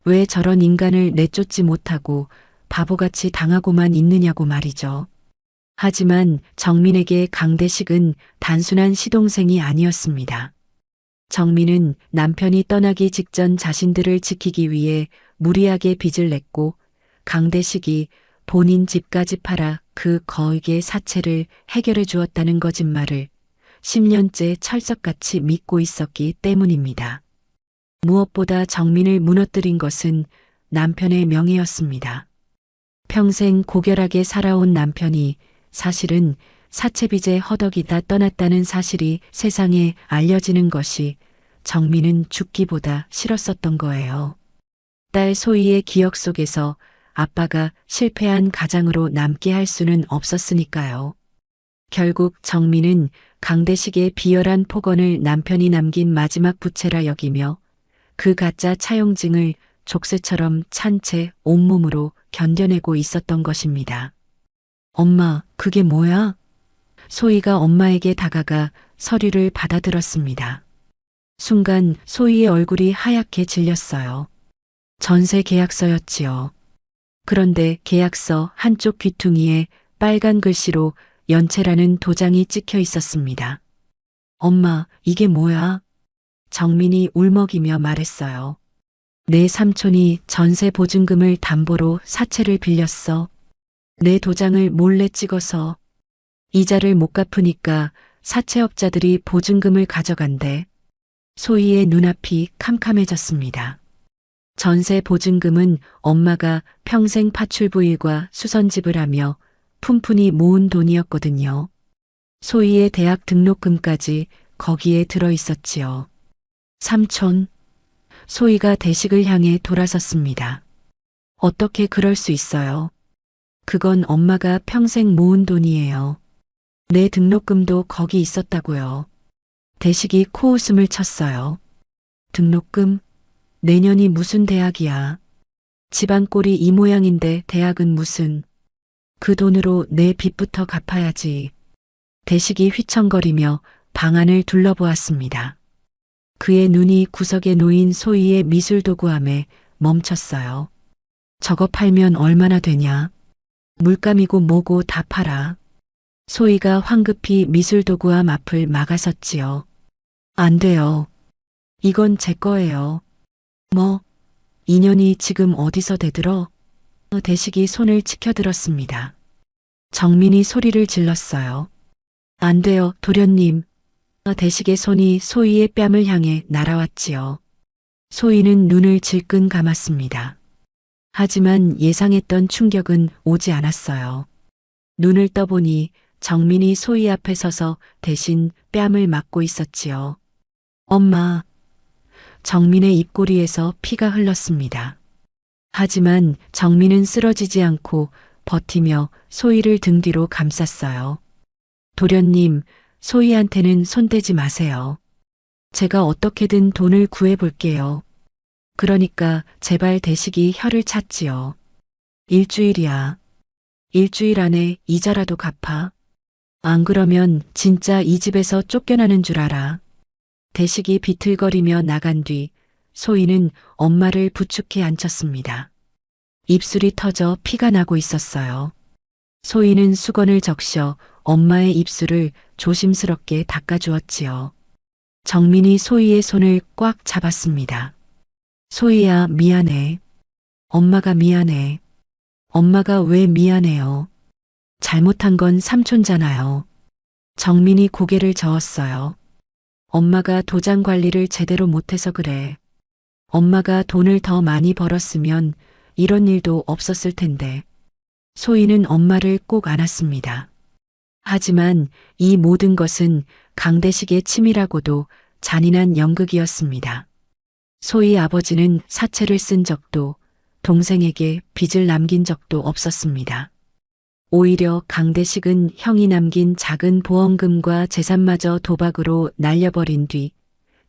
왜 저런 인간을 내쫓지 못하고 바보같이 당하고만 있느냐고 말이죠. 하지만 정민에게 강대식은 단순한 시동생이 아니었습니다. 정민은 남편이 떠나기 직전 자신들을 지키기 위해 무리하게 빚을 냈고 강대식이 본인 집까지 팔아 그 거액의 사채를 해결해 주었다는 거짓말을 10년째 철석같이 믿고 있었기 때문입니다. 무엇보다 정민을 무너뜨린 것은 남편의 명예였습니다. 평생 고결하게 살아온 남편이 사실은 사채빚에 허덕이다 떠났다는 사실이 세상에 알려지는 것이 정민은 죽기보다 싫었었던 거예요. 딸 소희의 기억 속에서 아빠가 실패한 가장으로 남게 할 수는 없었으니까요. 결국 정민은 강대식의 비열한 폭언을 남편이 남긴 마지막 부채라 여기며 그 가짜 차용증을 족쇄처럼 찬 채 온몸으로 견뎌내고 있었던 것입니다. 엄마, 그게 뭐야? 소희가 엄마에게 다가가 서류를 받아들었습니다. 순간 소희의 얼굴이 하얗게 질렸어요. 전세 계약서였지요. 그런데 계약서 한쪽 귀퉁이에 빨간 글씨로 연체라는 도장이 찍혀 있었습니다. 엄마, 이게 뭐야? 정민이 울먹이며 말했어요. 내 삼촌이 전세 보증금을 담보로 사채를 빌렸어. 내 도장을 몰래 찍어서 이자를 못 갚으니까 사채업자들이 보증금을 가져간대. 소희의 눈앞이 캄캄해졌습니다. 전세 보증금은 엄마가 평생 파출부 일과 수선집을 하며 푼푼히 모은 돈이었거든요. 소희의 대학 등록금까지 거기에 들어 있었지요. 삼촌, 소희가 대식을 향해 돌아섰습니다. 어떻게 그럴 수 있어요? 그건 엄마가 평생 모은 돈이에요. 내 등록금도 거기 있었다고요. 대식이 코웃음을 쳤어요. 등록금? 내년이 무슨 대학이야. 집안 꼴이 이 모양인데 대학은 무슨. 그 돈으로 내 빚부터 갚아야지. 대식이 휘청거리며 방 안을 둘러보았습니다. 그의 눈이 구석에 놓인 소희의 미술도구함에 멈췄어요. 저거 팔면 얼마나 되냐? 물감이고 뭐고 다 팔아. 소희가 황급히 미술도구함 앞을 막아섰지요. 안 돼요. 이건 제 거예요. 뭐? 인연이 지금 어디서 대들어? 대식이 손을 치켜들었습니다. 정민이 소리를 질렀어요. 안 돼요, 도련님. 대식의 손이 소희의 뺨을 향해 날아왔지요. 소희는 눈을 질끈 감았습니다. 하지만 예상했던 충격은 오지 않았어요. 눈을 떠보니 정민이 소희 앞에 서서 대신 뺨을 맞고 있었지요. 엄마. 정민의 입꼬리에서 피가 흘렀습니다. 하지만 정민은 쓰러지지 않고 버티며 소희를 등 뒤로 감쌌어요. 도련님, 소희한테는 손대지 마세요. 제가 어떻게든 돈을 구해볼게요. 그러니까 제발 대식이 혀를 찼지요. 일주일이야. 일주일 안에 이자라도 갚아. 안 그러면 진짜 이 집에서 쫓겨나는 줄 알아. 대식이 비틀거리며 나간 뒤 소희는 엄마를 부축해 앉혔습니다. 입술이 터져 피가 나고 있었어요. 소희는 수건을 적셔 엄마의 입술을 조심스럽게 닦아주었지요. 정민이 소희의 손을 꽉 잡았습니다. 소희야, 미안해. 엄마가 미안해. 엄마가 왜 미안해요? 잘못한 건 삼촌잖아요. 정민이 고개를 저었어요. 엄마가 도장 관리를 제대로 못해서 그래. 엄마가 돈을 더 많이 벌었으면 이런 일도 없었을 텐데. 소희는 엄마를 꼭 안았습니다. 하지만 이 모든 것은 강대식의 치밀하고도 잔인한 연극이었습니다. 소희 아버지는 사채를 쓴 적도 동생에게 빚을 남긴 적도 없었습니다. 오히려 강대식은 형이 남긴 작은 보험금과 재산마저 도박으로 날려버린 뒤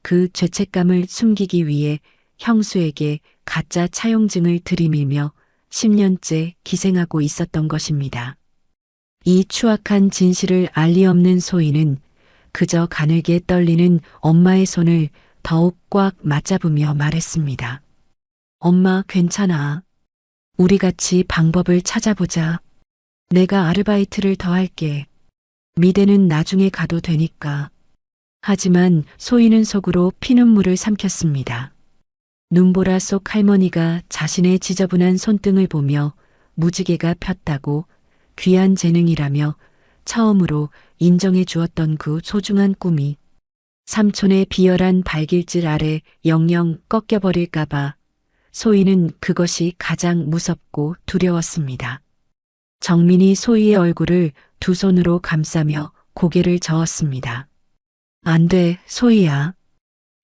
그 죄책감을 숨기기 위해 형수에게 가짜 차용증을 들이밀며 10년째 기생하고 있었던 것입니다. 이 추악한 진실을 알리 없는 소희는 그저 가늘게 떨리는 엄마의 손을 더욱 꽉 맞잡으며 말했습니다. 엄마, 괜찮아. 우리 같이 방법을 찾아보자. 내가 아르바이트를 더 할게. 미대는 나중에 가도 되니까. 하지만 소희는 속으로 피눈물을 삼켰습니다. 눈보라 속 할머니가 자신의 지저분한 손등을 보며 무지개가 폈다고 귀한 재능이라며 처음으로 인정해 주었던 그 소중한 꿈이 삼촌의 비열한 발길질 아래 영영 꺾여버릴까봐 소희는 그것이 가장 무섭고 두려웠습니다. 정민이 소희의 얼굴을 두 손으로 감싸며 고개를 저었습니다. 안 돼, 소희야.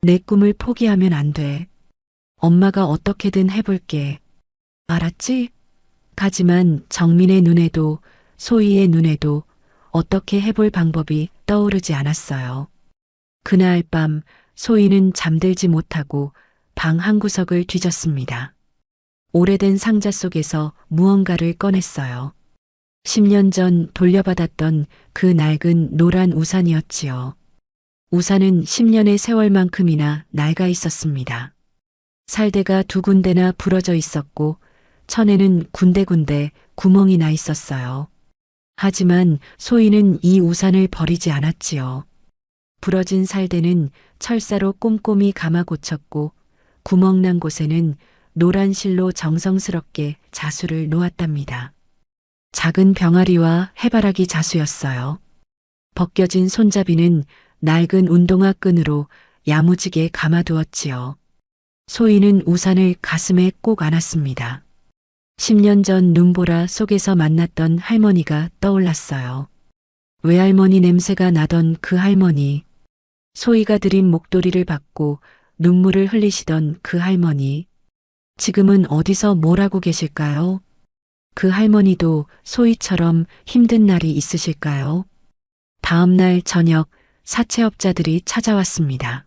내 꿈을 포기하면 안 돼. 엄마가 어떻게든 해볼게. 알았지? 하지만 정민의 눈에도 소희의 눈에도 어떻게 해볼 방법이 떠오르지 않았어요. 그날 밤 소희는 잠들지 못하고 방 한구석을 뒤졌습니다. 오래된 상자 속에서 무언가를 꺼냈어요. 10년 전 돌려받았던 그 낡은 노란 우산이었지요. 우산은 10년의 세월만큼이나 낡아 있었습니다. 살대가 두 군데나 부러져 있었고 천에는 군데군데 구멍이 나 있었어요. 하지만 소희는 이 우산을 버리지 않았지요. 부러진 살대는 철사로 꼼꼼히 감아 고쳤고 구멍난 곳에는 노란 실로 정성스럽게 자수를 놓았답니다. 작은 병아리와 해바라기 자수였어요. 벗겨진 손잡이는 낡은 운동화 끈으로 야무지게 감아두었지요. 소희는 우산을 가슴에 꼭 안았습니다. 10년 전 눈보라 속에서 만났던 할머니가 떠올랐어요. 외할머니 냄새가 나던 그 할머니, 소희가 드린 목도리를 받고 눈물을 흘리시던 그 할머니, 지금은 어디서 뭘 하고 계실까요? 그 할머니도 소희처럼 힘든 날이 있으실까요? 다음 날 저녁 사채업자들이 찾아왔습니다.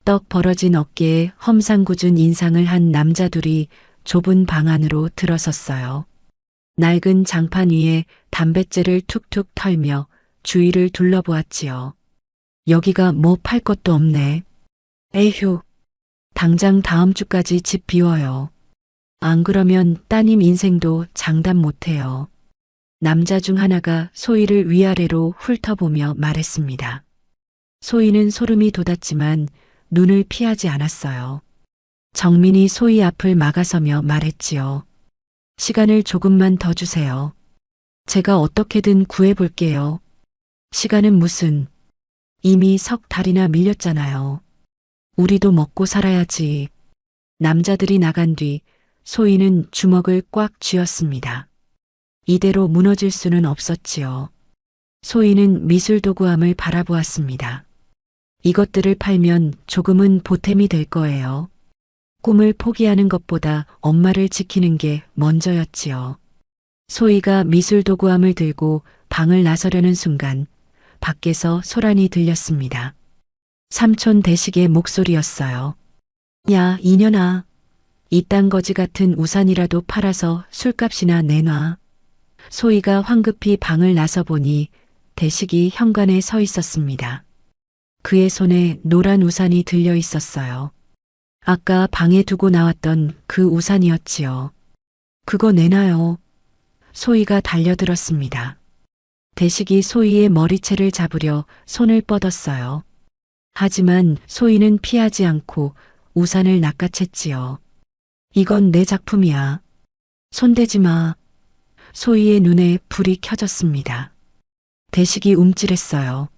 떡 벌어진 어깨에 험상궂은 인상을 한 남자 둘이 좁은 방 안으로 들어섰어요. 낡은 장판 위에 담뱃재를 툭툭 털며 주위를 둘러보았지요. 여기가 뭐 팔 것도 없네. 에휴, 당장 다음 주까지 집 비워요. 안 그러면 따님 인생도 장담 못해요. 남자 중 하나가 소희를 위아래로 훑어보며 말했습니다. 소희는 소름이 돋았지만 눈을 피하지 않았어요. 정민이 소희 앞을 막아서며 말했지요. 시간을 조금만 더 주세요. 제가 어떻게든 구해볼게요. 시간은 무슨, 이미 석 달이나 밀렸잖아요. 우리도 먹고 살아야지. 남자들이 나간 뒤 소희는 주먹을 꽉 쥐었습니다. 이대로 무너질 수는 없었지요. 소희는 미술도구함을 바라보았습니다. 이것들을 팔면 조금은 보탬이 될 거예요. 꿈을 포기하는 것보다 엄마를 지키는 게 먼저였지요. 소희가 미술도구함을 들고 방을 나서려는 순간 밖에서 소란이 들렸습니다. 삼촌 대식의 목소리였어요. 야, 이년아. 이딴 거지 같은 우산이라도 팔아서 술값이나 내놔. 소희가 황급히 방을 나서보니 대식이 현관에 서 있었습니다. 그의 손에 노란 우산이 들려 있었어요. 아까 방에 두고 나왔던 그 우산이었지요. 그거 내놔요. 소희가 달려들었습니다. 대식이 소희의 머리채를 잡으려 손을 뻗었어요. 하지만 소희는 피하지 않고 우산을 낚아챘지요. 이건 내 작품이야. 손대지 마. 소희의 눈에 불이 켜졌습니다. 대식이 움찔했어요.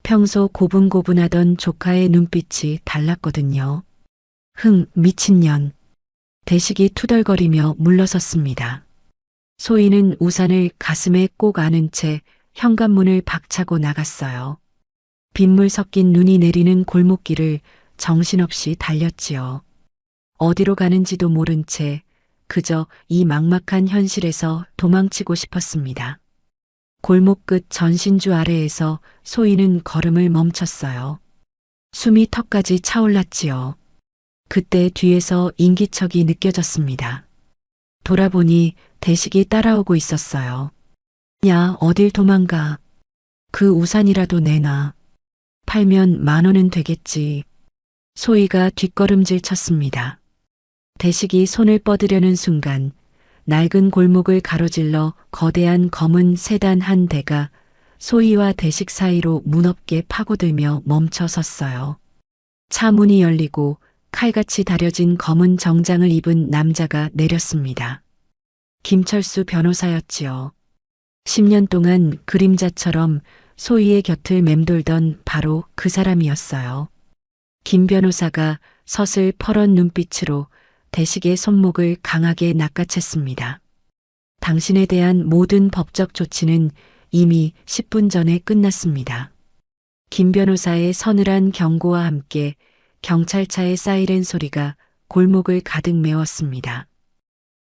평소 고분고분하던 조카의 눈빛이 달랐거든요. 흥, 미친년. 대식이 투덜거리며 물러섰습니다. 소희는 우산을 가슴에 꼭 안은 채 현관문을 박차고 나갔어요. 빗물 섞인 눈이 내리는 골목길을 정신없이 달렸지요. 어디로 가는지도 모른 채 그저 이 막막한 현실에서 도망치고 싶었습니다. 골목 끝 전신주 아래에서 소희는 걸음을 멈췄어요. 숨이 턱까지 차올랐지요. 그때 뒤에서 인기척이 느껴졌습니다. 돌아보니 대식이 따라오고 있었어요. 야, 어딜 도망가. 그 우산이라도 내놔. 팔면 10,000원은 되겠지. 소희가 뒷걸음질 쳤습니다. 대식이 손을 뻗으려는 순간 낡은 골목을 가로질러 거대한 검은 세단 한 대가 소희와 대식 사이로 무섭게 파고들며 멈춰 섰어요. 차 문이 열리고 칼같이 다려진 검은 정장을 입은 남자가 내렸습니다. 김철수 변호사였지요. 10년 동안 그림자처럼 소희의 곁을 맴돌던 바로 그 사람이었어요. 김 변호사가 서슬 퍼런 눈빛으로 대식의 손목을 강하게 낚아챘습니다. 당신에 대한 모든 법적 조치는 이미 10분 전에 끝났습니다. 김 변호사의 서늘한 경고와 함께 경찰차의 사이렌 소리가 골목을 가득 메웠습니다.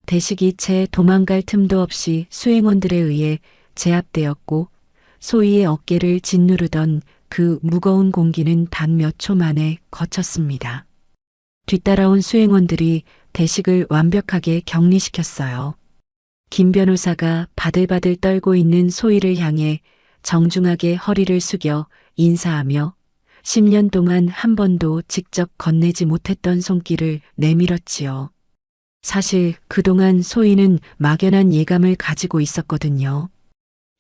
대식이 채 도망갈 틈도 없이 수행원들에 의해 제압되었고 소희의 어깨를 짓누르던 그 무거운 공기는 단 몇 초 만에 거쳤습니다. 뒤따라온 수행원들이 대식을 완벽하게 격리시켰어요. 김 변호사가 바들바들 떨고 있는 소희를 향해 정중하게 허리를 숙여 인사하며 10년 동안 한 번도 직접 건네지 못했던 손길을 내밀었지요. 사실 그동안 소희는 막연한 예감을 가지고 있었거든요.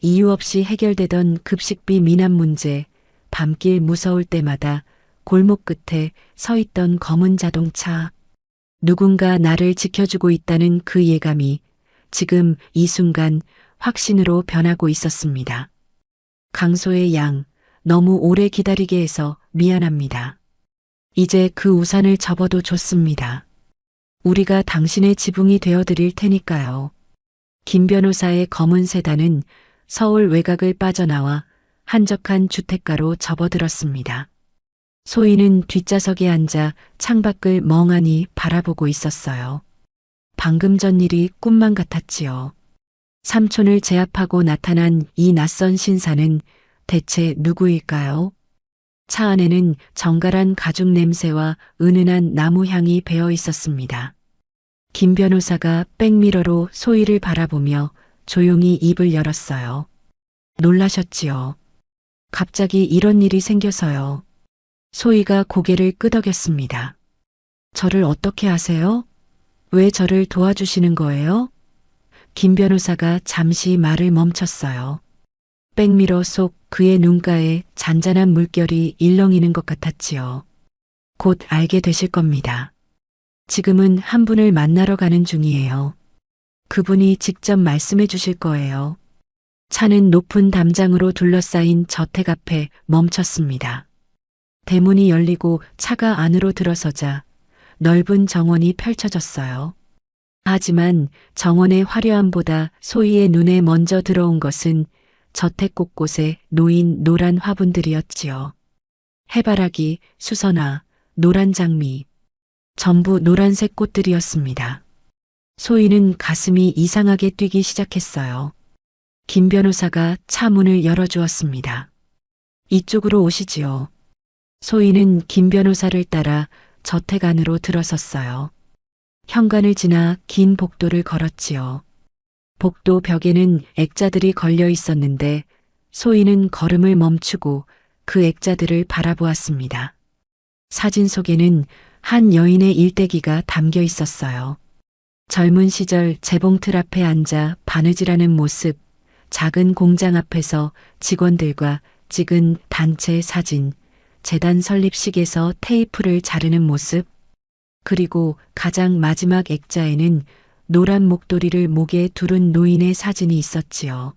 이유 없이 해결되던 급식비 미납 문제, 밤길 무서울 때마다 골목 끝에 서 있던 검은 자동차. 누군가 나를 지켜주고 있다는 그 예감이 지금 이 순간 확신으로 변하고 있었습니다. 강소의 양, 너무 오래 기다리게 해서 미안합니다. 이제 그 우산을 접어도 좋습니다. 우리가 당신의 지붕이 되어드릴 테니까요. 김 변호사의 검은 세단은 서울 외곽을 빠져나와 한적한 주택가로 접어들었습니다. 소희는 뒷좌석에 앉아 창밖을 멍하니 바라보고 있었어요. 방금 전 일이 꿈만 같았지요. 삼촌을 제압하고 나타난 이 낯선 신사는 대체 누구일까요? 차 안에는 정갈한 가죽 냄새와 은은한 나무 향이 배어 있었습니다. 김 변호사가 백미러로 소희를 바라보며 조용히 입을 열었어요. 놀라셨지요. 갑자기 이런 일이 생겨서요. 소희가 고개를 끄덕였습니다. 저를 어떻게 아세요? 왜 저를 도와주시는 거예요? 김 변호사가 잠시 말을 멈췄어요. 백미러 속 그의 눈가에 잔잔한 물결이 일렁이는 것 같았지요. 곧 알게 되실 겁니다. 지금은 한 분을 만나러 가는 중이에요. 그분이 직접 말씀해 주실 거예요. 차는 높은 담장으로 둘러싸인 저택 앞에 멈췄습니다. 대문이 열리고 차가 안으로 들어서자 넓은 정원이 펼쳐졌어요. 하지만 정원의 화려함보다 소희의 눈에 먼저 들어온 것은 저택 곳곳에 놓인 노란 화분들이었지요. 해바라기, 수선화, 노란 장미, 전부 노란색 꽃들이었습니다. 소희는 가슴이 이상하게 뛰기 시작했어요. 김 변호사가 차 문을 열어주었습니다. 이쪽으로 오시지요. 소희는 김 변호사를 따라 저택 안으로 들어섰어요. 현관을 지나 긴 복도를 걸었지요. 복도 벽에는 액자들이 걸려 있었는데 소희는 걸음을 멈추고 그 액자들을 바라보았습니다. 사진 속에는 한 여인의 일대기가 담겨 있었어요. 젊은 시절 재봉틀 앞에 앉아 바느질하는 모습, 작은 공장 앞에서 직원들과 찍은 단체 사진, 재단 설립식에서 테이프를 자르는 모습, 그리고 가장 마지막 액자에는 노란 목도리를 목에 두른 노인의 사진이 있었지요.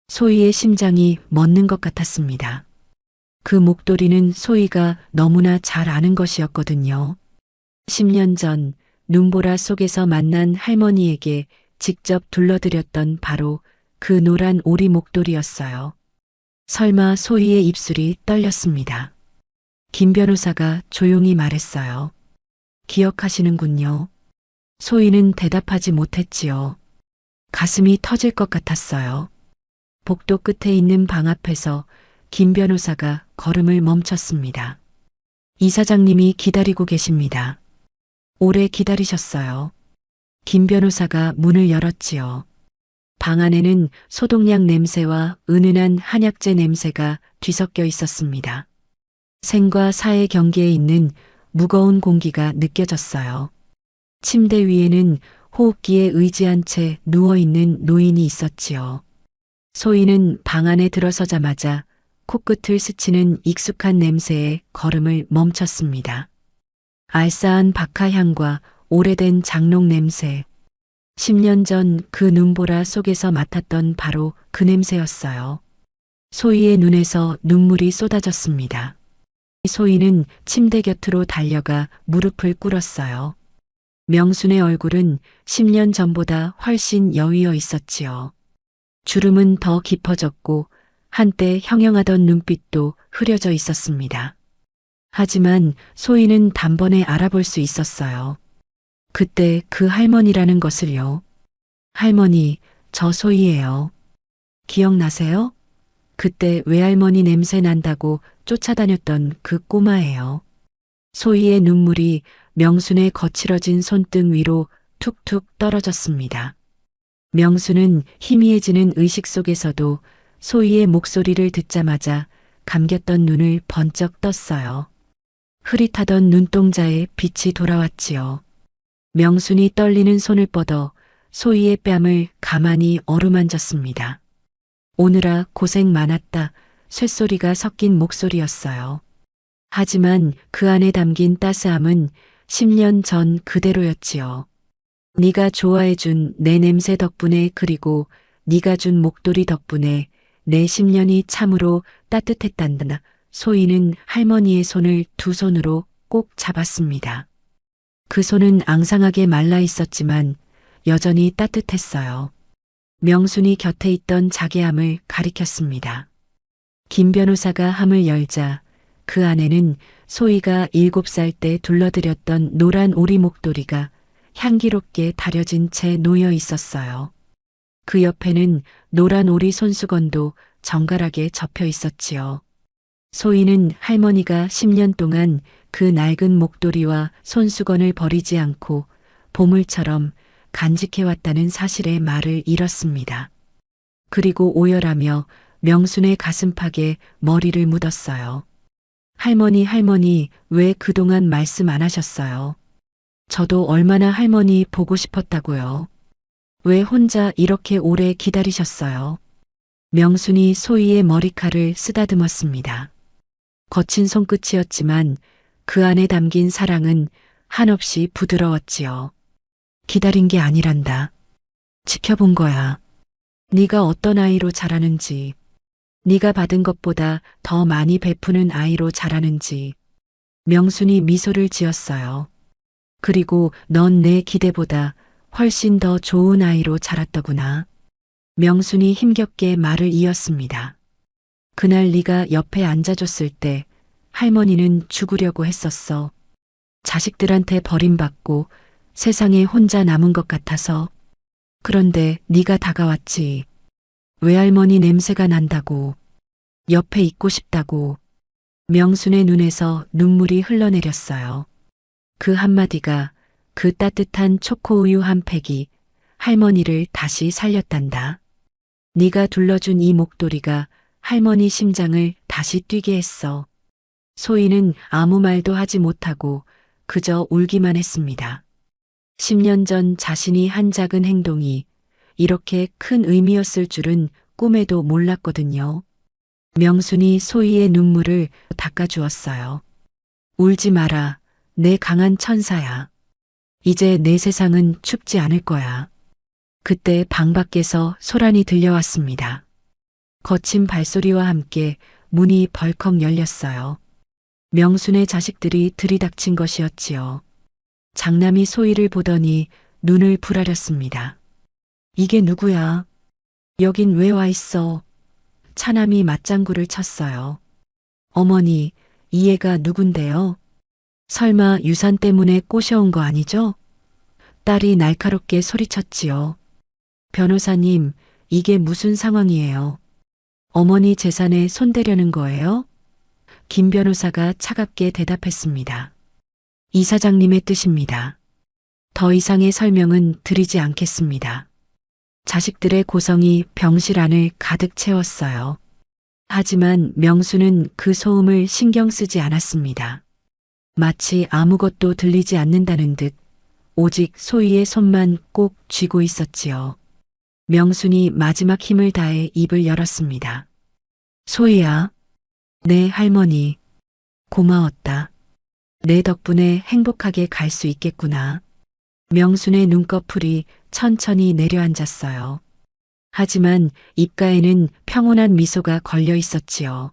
소희의 심장이 멎는 것 같았습니다. 그 목도리는 소희가 너무나 잘 아는 것이었거든요. 10년 전 눈보라 속에서 만난 할머니에게 직접 둘러드렸던 바로 그 노란 오리 목도리였어요. 설마 소희의 입술이 떨렸습니다. 김 변호사가 조용히 말했어요. 기억하시는군요. 소희는 대답하지 못했지요. 가슴이 터질 것 같았어요. 복도 끝에 있는 방 앞에서 김 변호사가 걸음을 멈췄습니다. 이사장님이 기다리고 계십니다. 오래 기다리셨어요. 김 변호사가 문을 열었지요. 방 안에는 소독약 냄새와 은은한 한약재 냄새가 뒤섞여 있었습니다. 생과 사의 경계에 있는 무거운 공기가 느껴졌어요. 침대 위에는 호흡기에 의지한 채 누워있는 노인이 있었지요. 소희는 방 안에 들어서자마자 코끝을 스치는 익숙한 냄새에 걸음을 멈췄습니다. 알싸한 박하향과 오래된 장롱 냄새. 10년 전 그 눈보라 속에서 맡았던 바로 그 냄새였어요. 소희의 눈에서 눈물이 쏟아졌습니다. 소희는 침대 곁으로 달려가 무릎을 꿇었어요. 명순의 얼굴은 10년 전보다 훨씬 여위어 있었지요. 주름은 더 깊어졌고 한때 형형하던 눈빛도 흐려져 있었습니다. 하지만 소희는 단번에 알아볼 수 있었어요. 그때 그 할머니라는 것을요. 할머니, 저 소희예요. 기억나세요? 그때 외할머니 냄새 난다고 쫓아다녔던 그 꼬마예요. 소희의 눈물이 명순의 거칠어진 손등 위로 툭툭 떨어졌습니다. 명순은 희미해지는 의식 속에서도 소희의 목소리를 듣자마자 감겼던 눈을 번쩍 떴어요. 흐릿하던 눈동자에 빛이 돌아왔지요. 명순이 떨리는 손을 뻗어 소희의 뺨을 가만히 어루만졌습니다. 오느라 고생 많았다. 쇳소리가 섞인 목소리였어요. 하지만 그 안에 담긴 따스함은 10년 전 그대로였지요. 네가 좋아해준 내 냄새 덕분에 그리고 네가 준 목도리 덕분에 내 10년이 참으로 따뜻했단다. 소희는 할머니의 손을 두 손으로 꼭 잡았습니다. 그 손은 앙상하게 말라 있었지만 여전히 따뜻했어요. 명순이 곁에 있던 자괴함을 가리켰습니다. 김 변호사가 함을 열자 그 안에는 소희가 7살 때 둘러드렸던 노란 오리 목도리가 향기롭게 다려진 채 놓여 있었어요. 그 옆에는 노란 오리 손수건도 정갈하게 접혀 있었지요. 소희는 할머니가 10년 동안 그 낡은 목도리와 손수건을 버리지 않고 보물처럼 간직해왔다는 사실의 말을 잃었습니다. 그리고 오열하며 명순의 가슴팍에 머리를 묻었어요. 할머니, 왜 그동안 말씀 안 하셨어요? 저도 얼마나 할머니 보고 싶었다고요. 왜 혼자 이렇게 오래 기다리셨어요? 명순이 소희의 머리칼을 쓰다듬었습니다. 거친 손끝이었지만 그 안에 담긴 사랑은 한없이 부드러웠지요. 기다린 게 아니란다. 지켜본 거야. 네가 어떤 아이로 자라는지, 네가 받은 것보다 더 많이 베푸는 아이로 자라는지. 명순이 미소를 지었어요. 그리고 넌 내 기대보다 훨씬 더 좋은 아이로 자랐더구나. 명순이 힘겹게 말을 이었습니다. 그날 네가 옆에 앉아줬을 때 할머니는 죽으려고 했었어. 자식들한테 버림받고 세상에 혼자 남은 것 같아서. 그런데 네가 다가왔지. 외할머니 냄새가 난다고. 옆에 있고 싶다고. 명순의 눈에서 눈물이 흘러내렸어요. 그 한마디가, 그 따뜻한 초코우유 한 팩이 할머니를 다시 살렸단다. 네가 둘러준 이 목도리가 할머니 심장을 다시 뛰게 했어. 소희는 아무 말도 하지 못하고 그저 울기만 했습니다. 10년 전 자신이 한 작은 행동이 이렇게 큰 의미였을 줄은 꿈에도 몰랐거든요. 명순이 소희의 눈물을 닦아주었어요. 울지 마라. 내 강한 천사야. 이제 내 세상은 춥지 않을 거야. 그때 방 밖에서 소란이 들려왔습니다. 거친 발소리와 함께 문이 벌컥 열렸어요. 명순의 자식들이 들이닥친 것이었지요. 장남이 소희를 보더니 눈을 부라렸습니다. 이게 누구야? 여긴 왜 와 있어? 차남이 맞장구를 쳤어요. 어머니, 이 애가 누군데요? 설마 유산 때문에 꼬셔온 거 아니죠? 딸이 날카롭게 소리쳤지요. 변호사님, 이게 무슨 상황이에요? 어머니 재산에 손대려는 거예요? 김 변호사가 차갑게 대답했습니다. 이사장님의 뜻입니다. 더 이상의 설명은 드리지 않겠습니다. 자식들의 고성이 병실 안을 가득 채웠어요. 하지만 명수는 그 소음을 신경 쓰지 않았습니다. 마치 아무것도 들리지 않는다는 듯 오직 소희의 손만 꼭 쥐고 있었지요. 명순이 마지막 힘을 다해 입을 열었습니다. 소희야. 네, 할머니. 고마웠다. 내 덕분에 행복하게 갈 수 있겠구나. 명순의 눈꺼풀이 천천히 내려앉았어요. 하지만 입가에는 평온한 미소가 걸려 있었지요.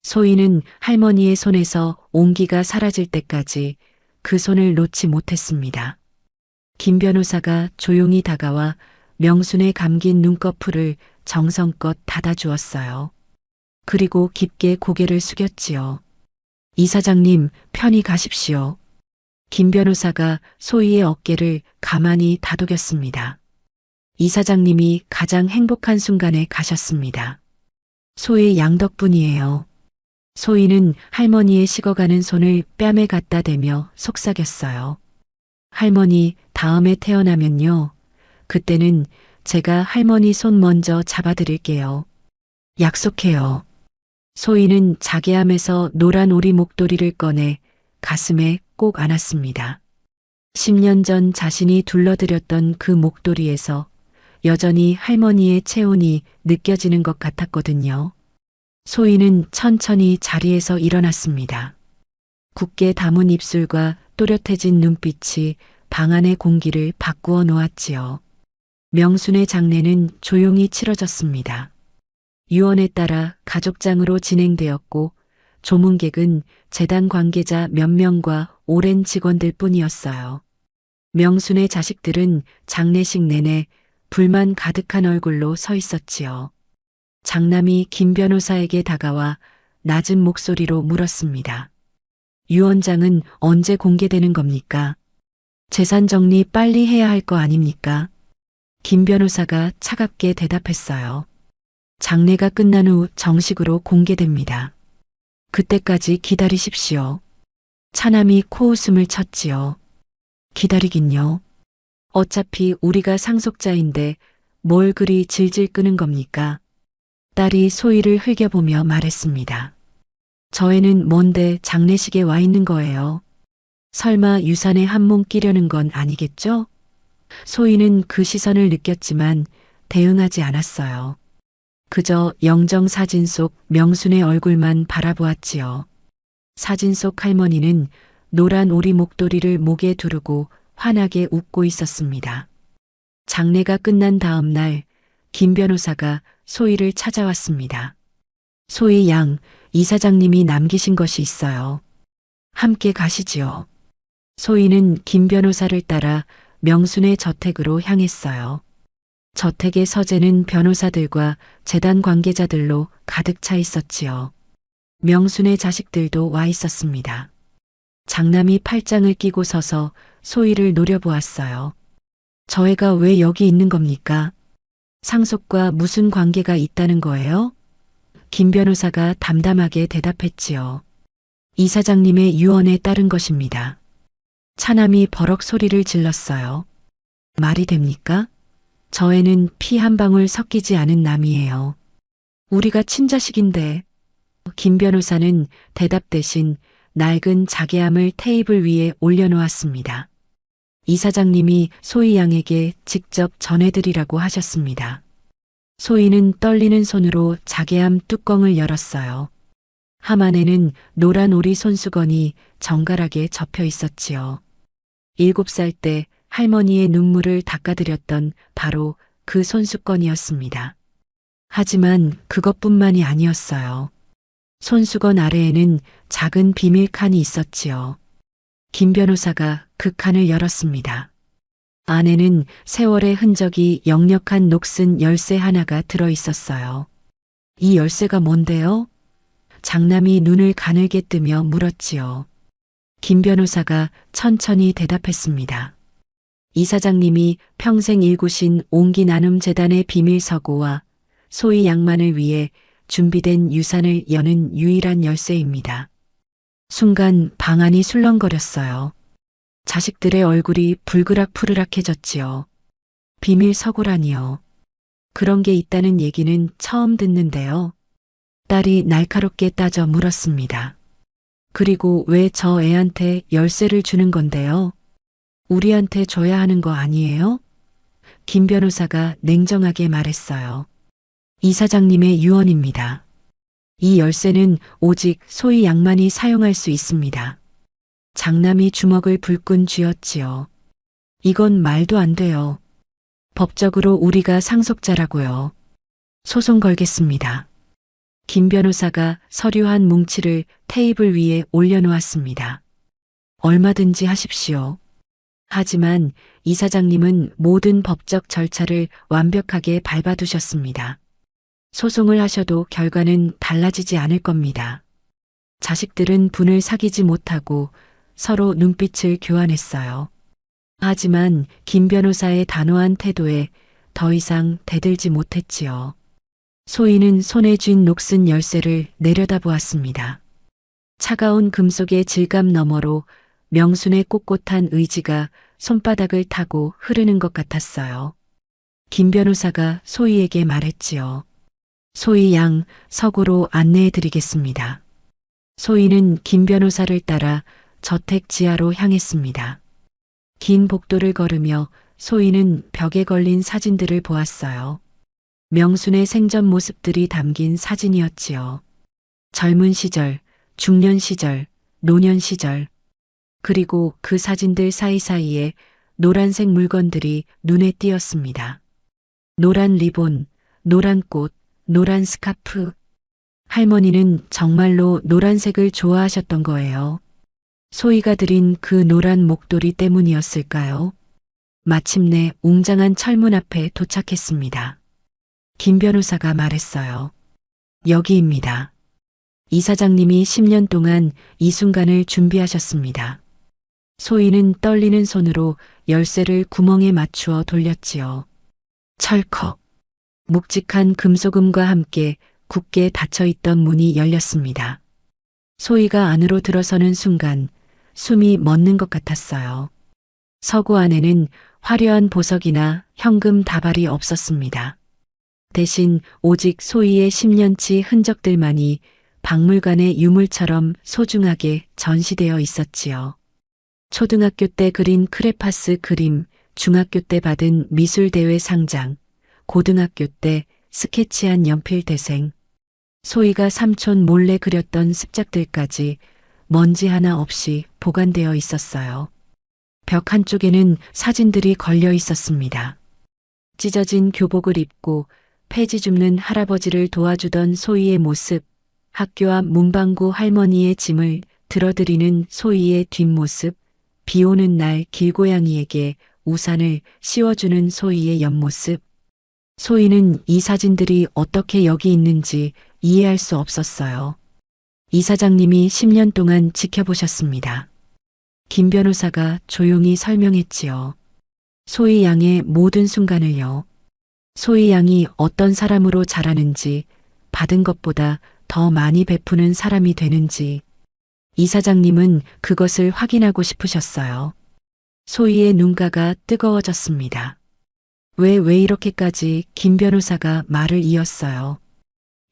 소희는 할머니의 손에서 온기가 사라질 때까지 그 손을 놓지 못했습니다. 김 변호사가 조용히 다가와 명순의 감긴 눈꺼풀을 정성껏 닫아주었어요. 그리고 깊게 고개를 숙였지요. 이사장님, 편히 가십시오. 김 변호사가 소희의 어깨를 가만히 다독였습니다. 이사장님이 가장 행복한 순간에 가셨습니다. 소희 양 덕분이에요. 소희는 할머니의 식어가는 손을 뺨에 갖다 대며 속삭였어요. 할머니, 다음에 태어나면요. 그때는 제가 할머니 손 먼저 잡아드릴게요. 약속해요. 소희는 자개함에서 노란 오리 목도리를 꺼내 가슴에 꼭 안았습니다. 10년 전 자신이 둘러들였던 그 목도리에서 여전히 할머니의 체온이 느껴지는 것 같았거든요. 소희는 천천히 자리에서 일어났습니다. 굳게 담은 입술과 또렷해진 눈빛이 방 안의 공기를 바꾸어 놓았지요. 명순의 장례는 조용히 치러졌습니다. 유언에 따라 가족장으로 진행되었고 조문객은 재단 관계자 몇 명과 오랜 직원들 뿐이었어요. 명순의 자식들은 장례식 내내 불만 가득한 얼굴로 서 있었지요. 장남이 김 변호사에게 다가와 낮은 목소리로 물었습니다. 유언장은 언제 공개되는 겁니까? 재산 정리 빨리 해야 할 거 아닙니까? 김 변호사가 차갑게 대답했어요. 장례가 끝난 후 정식으로 공개됩니다. 그때까지 기다리십시오. 차남이 코웃음을 쳤지요. 기다리긴요. 어차피 우리가 상속자인데 뭘 그리 질질 끄는 겁니까? 딸이 소희를 흘겨보며 말했습니다. 저애는 뭔데 장례식에 와 있는 거예요. 설마 유산에 한 몸 끼려는 건 아니겠죠? 소희는 그 시선을 느꼈지만 대응하지 않았어요. 그저 영정 사진 속 명순의 얼굴만 바라보았지요. 사진 속 할머니는 노란 오리 목도리를 목에 두르고 환하게 웃고 있었습니다. 장례가 끝난 다음 날 김 변호사가 소희를 찾아왔습니다. 소희 양, 이사장님이 남기신 것이 있어요. 함께 가시지요. 소희는 김 변호사를 따라 명순의 저택으로 향했어요. 저택의 서재는 변호사들과 재단 관계자들로 가득 차 있었지요. 명순의 자식들도 와 있었습니다. 장남이 팔짱을 끼고 서서 소희를 노려보았어요. 저 애가 왜 여기 있는 겁니까? 상속과 무슨 관계가 있다는 거예요? 김 변호사가 담담하게 대답했지요. 이사장님의 유언에 따른 것입니다. 차남이 버럭 소리를 질렀어요. 말이 됩니까? 저 애는 피 한 방울 섞이지 않은 남이에요. 우리가 친자식인데. 김 변호사는 대답 대신 낡은 자개함을 테이블 위에 올려놓았습니다. 이사장님이 소희 양에게 직접 전해드리라고 하셨습니다. 소희는 떨리는 손으로 자개함 뚜껑을 열었어요. 함 안에는 노란 오리 손수건이 정갈하게 접혀 있었지요. 7살 때 할머니의 눈물을 닦아드렸던 바로 그 손수건이었습니다. 하지만 그것뿐만이 아니었어요. 손수건 아래에는 작은 비밀 칸이 있었지요. 김 변호사가 그 칸을 열었습니다. 안에는 세월의 흔적이 역력한 녹슨 열쇠 하나가 들어 있었어요. 이 열쇠가 뭔데요? 장남이 눈을 가늘게 뜨며 물었지요. 김 변호사가 천천히 대답했습니다. 이사장님이 평생 일구신 옹기 나눔 재단의 비밀 서고와 소희 양만을 위해 준비된 유산을 여는 유일한 열쇠입니다. 순간 방 안이 술렁거렸어요. 자식들의 얼굴이 불그락푸르락해졌지요. 비밀 서고라니요. 그런 게 있다는 얘기는 처음 듣는데요. 딸이 날카롭게 따져 물었습니다. 그리고 왜 저 애한테 열쇠를 주는 건데요? 우리한테 줘야 하는 거 아니에요? 김 변호사가 냉정하게 말했어요. 이사장님의 유언입니다. 이 열쇠는 오직 소희 양만이 사용할 수 있습니다. 장남이 주먹을 불끈 쥐었지요. 이건 말도 안 돼요. 법적으로 우리가 상속자라고요. 소송 걸겠습니다. 김 변호사가 서류 한 뭉치를 테이블 위에 올려놓았습니다. 얼마든지 하십시오. 하지만 이사장님은 모든 법적 절차를 완벽하게 밟아두셨습니다. 소송을 하셔도 결과는 달라지지 않을 겁니다. 자식들은 분을 사귀지 못하고 서로 눈빛을 교환했어요. 하지만 김 변호사의 단호한 태도에 더 이상 대들지 못했지요. 소희는 손에 쥔 녹슨 열쇠를 내려다보았습니다. 차가운 금속의 질감 너머로 명순의 꼿꼿한 의지가 손바닥을 타고 흐르는 것 같았어요. 김 변호사가 소희에게 말했지요. 소희 양 서고로 안내해 드리겠습니다. 소희는 김 변호사를 따라 저택 지하로 향했습니다. 긴 복도를 걸으며 소희는 벽에 걸린 사진들을 보았어요. 명순의 생전 모습들이 담긴 사진이었지요. 젊은 시절, 중년 시절, 노년 시절, 그리고 그 사진들 사이사이에 노란색 물건들이 눈에 띄었습니다. 노란 리본, 노란 꽃, 노란 스카프. 할머니는 정말로 노란색을 좋아하셨던 거예요. 소희가 드린 그 노란 목도리 때문이었을까요? 마침내 웅장한 철문 앞에 도착했습니다. 김 변호사가 말했어요. 여기입니다. 이사장님이 10년 동안 이 순간을 준비하셨습니다. 소희는 떨리는 손으로 열쇠를 구멍에 맞추어 돌렸지요. 철컥. 묵직한 금속음과 함께 굳게 닫혀있던 문이 열렸습니다. 소희가 안으로 들어서는 순간 숨이 멎는 것 같았어요. 서고 안에는 화려한 보석이나 현금 다발이 없었습니다. 대신 오직 소희의 10년치 흔적들만이 박물관의 유물처럼 소중하게 전시되어 있었지요. 초등학교 때 그린 크레파스 그림, 중학교 때 받은 미술대회 상장, 고등학교 때 스케치한 연필 대생, 소희가 삼촌 몰래 그렸던 습작들까지 먼지 하나 없이 보관되어 있었어요. 벽 한쪽에는 사진들이 걸려 있었습니다. 찢어진 교복을 입고 폐지 줍는 할아버지를 도와주던 소희의 모습, 학교 앞 문방구 할머니의 짐을 들어드리는 소희의 뒷모습, 비 오는 날 길고양이에게 우산을 씌워주는 소희의 옆모습. 소희는 이 사진들이 어떻게 여기 있는지 이해할 수 없었어요. 이사장님이 10년 동안 지켜보셨습니다. 김 변호사가 조용히 설명했지요. 소희 양의 모든 순간을요. 소희 양이 어떤 사람으로 자라는지, 받은 것보다 더 많이 베푸는 사람이 되는지, 이사장님은 그것을 확인하고 싶으셨어요. 소희의 눈가가 뜨거워졌습니다. 왜 이렇게까지 김 변호사가 말을 이었어요.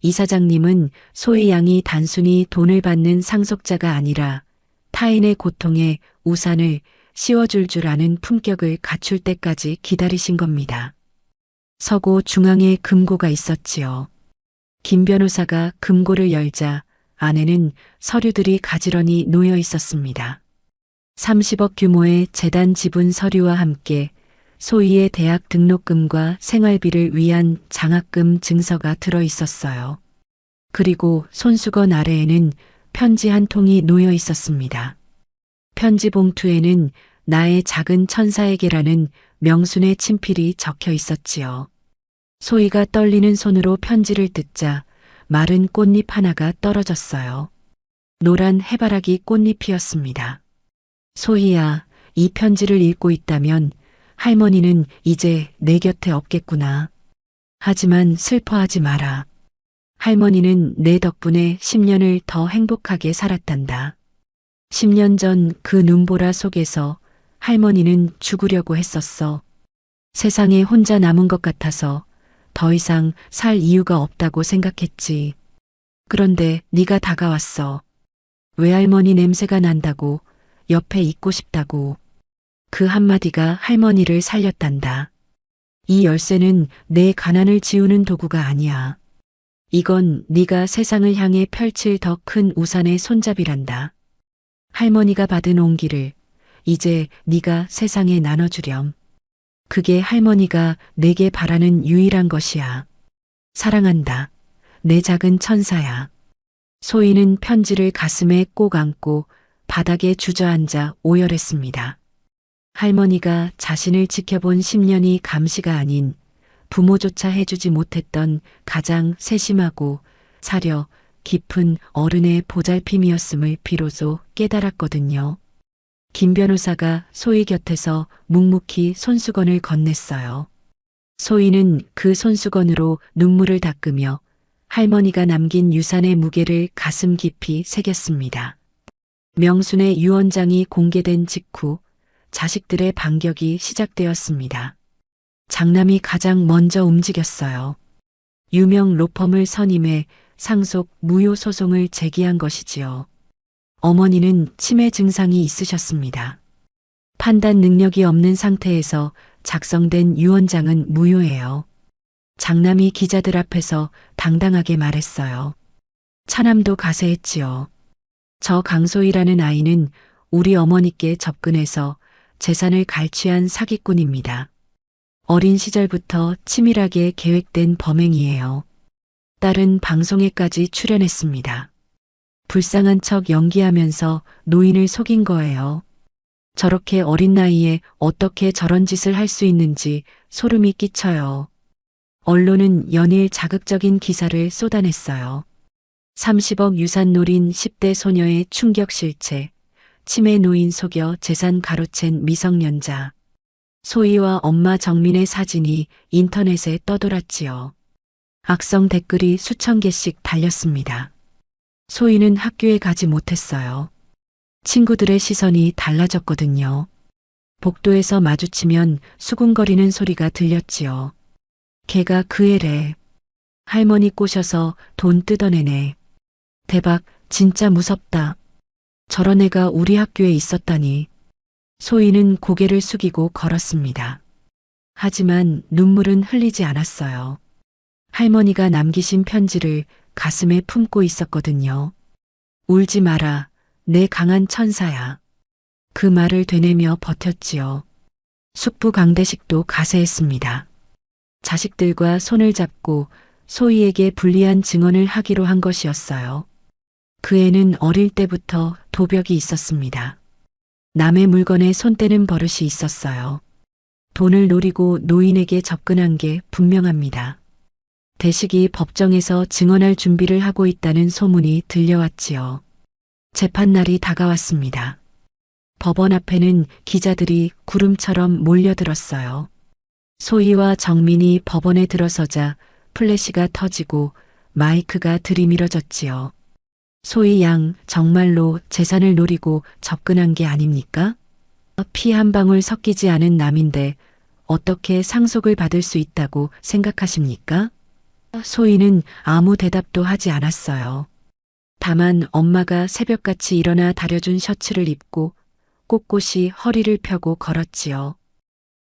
이사장님은 소희 양이 단순히 돈을 받는 상속자가 아니라 타인의 고통에 우산을 씌워줄 줄 아는 품격을 갖출 때까지 기다리신 겁니다. 서고 중앙에 금고가 있었지요. 김 변호사가 금고를 열자 안에는 서류들이 가지런히 놓여 있었습니다. 30억 규모의 재단 지분 서류와 함께 소희의 대학 등록금과 생활비를 위한 장학금 증서가 들어 있었어요. 그리고 손수건 아래에는 편지 한 통이 놓여 있었습니다. 편지 봉투에는 나의 작은 천사에게라는 명순의 친필이 적혀 있었지요. 소희가 떨리는 손으로 편지를 뜯자 마른 꽃잎 하나가 떨어졌어요. 노란 해바라기 꽃잎이었습니다. 소희야, 이 편지를 읽고 있다면 할머니는 이제 내 곁에 없겠구나. 하지만 슬퍼하지 마라. 할머니는 내 덕분에 10년을 더 행복하게 살았단다. 10년 전 그 눈보라 속에서 할머니는 죽으려고 했었어. 세상에 혼자 남은 것 같아서 더 이상 살 이유가 없다고 생각했지. 그런데 네가 다가왔어. 외할머니 냄새가 난다고, 옆에 있고 싶다고. 그 한마디가 할머니를 살렸단다. 이 열쇠는 내 가난을 지우는 도구가 아니야. 이건 네가 세상을 향해 펼칠 더 큰 우산의 손잡이란다. 할머니가 받은 온기를 이제 네가 세상에 나눠주렴. 그게 할머니가 내게 바라는 유일한 것이야. 사랑한다. 내 작은 천사야. 소희는 편지를 가슴에 꼭 안고 바닥에 주저앉아 오열했습니다. 할머니가 자신을 지켜본 10년이 감시가 아닌 부모조차 해주지 못했던 가장 세심하고 사려 깊은 어른의 보살핌이었음을 비로소 깨달았거든요. 김 변호사가 소희 곁에서 묵묵히 손수건을 건넸어요. 소희는 그 손수건으로 눈물을 닦으며 할머니가 남긴 유산의 무게를 가슴 깊이 새겼습니다. 명순의 유언장이 공개된 직후 자식들의 반격이 시작되었습니다. 장남이 가장 먼저 움직였어요. 유명 로펌을 선임해 상속 무효 소송을 제기한 것이지요. 어머니는 치매 증상이 있으셨습니다. 판단 능력이 없는 상태에서 작성된 유언장은 무효예요. 장남이 기자들 앞에서 당당하게 말했어요. 차남도 가세했지요. 저 강소희라는 아이는 우리 어머니께 접근해서 재산을 갈취한 사기꾼입니다. 어린 시절부터 치밀하게 계획된 범행이에요. 딸은 방송에까지 출연했습니다. 불쌍한 척 연기하면서 노인을 속인 거예요. 저렇게 어린 나이에 어떻게 저런 짓을 할 수 있는지 소름이 끼쳐요. 언론은 연일 자극적인 기사를 쏟아냈어요. 30억 유산 노린 10대 소녀의 충격 실체, 치매 노인 속여 재산 가로챈 미성년자. 소희와 엄마 정민의 사진이 인터넷에 떠돌았지요. 악성 댓글이 수천 개씩 달렸습니다. 소희는 학교에 가지 못했어요. 친구들의 시선이 달라졌거든요. 복도에서 마주치면 수군거리는 소리가 들렸지요. 걔가 그 애래. 할머니 꼬셔서 돈 뜯어내네. 대박, 진짜 무섭다. 저런 애가 우리 학교에 있었다니. 소희는 고개를 숙이고 걸었습니다. 하지만 눈물은 흘리지 않았어요. 할머니가 남기신 편지를 가슴에 품고 있었거든요. 울지 마라. 내 강한 천사야. 그 말을 되뇌며 버텼지요. 숙부 강대식도 가세했습니다. 자식들과 손을 잡고 소희에게 불리한 증언을 하기로 한 것이었어요. 그 애는 어릴 때부터 도벽이 있었습니다. 남의 물건에 손 떼는 버릇이 있었어요. 돈을 노리고 노인에게 접근한 게 분명합니다. 대식이 법정에서 증언할 준비를 하고 있다는 소문이 들려왔지요. 재판날이 다가왔습니다. 법원 앞에는 기자들이 구름처럼 몰려들었어요. 소희와 정민이 법원에 들어서자 플래시가 터지고 마이크가 들이밀어졌지요. 소희 양 정말로 재산을 노리고 접근한 게 아닙니까? 피 한 방울 섞이지 않은 남인데 어떻게 상속을 받을 수 있다고 생각하십니까? 소희는 아무 대답도 하지 않았어요. 다만 엄마가 새벽같이 일어나 다려준 셔츠를 입고 꼿꼿이 허리를 펴고 걸었지요.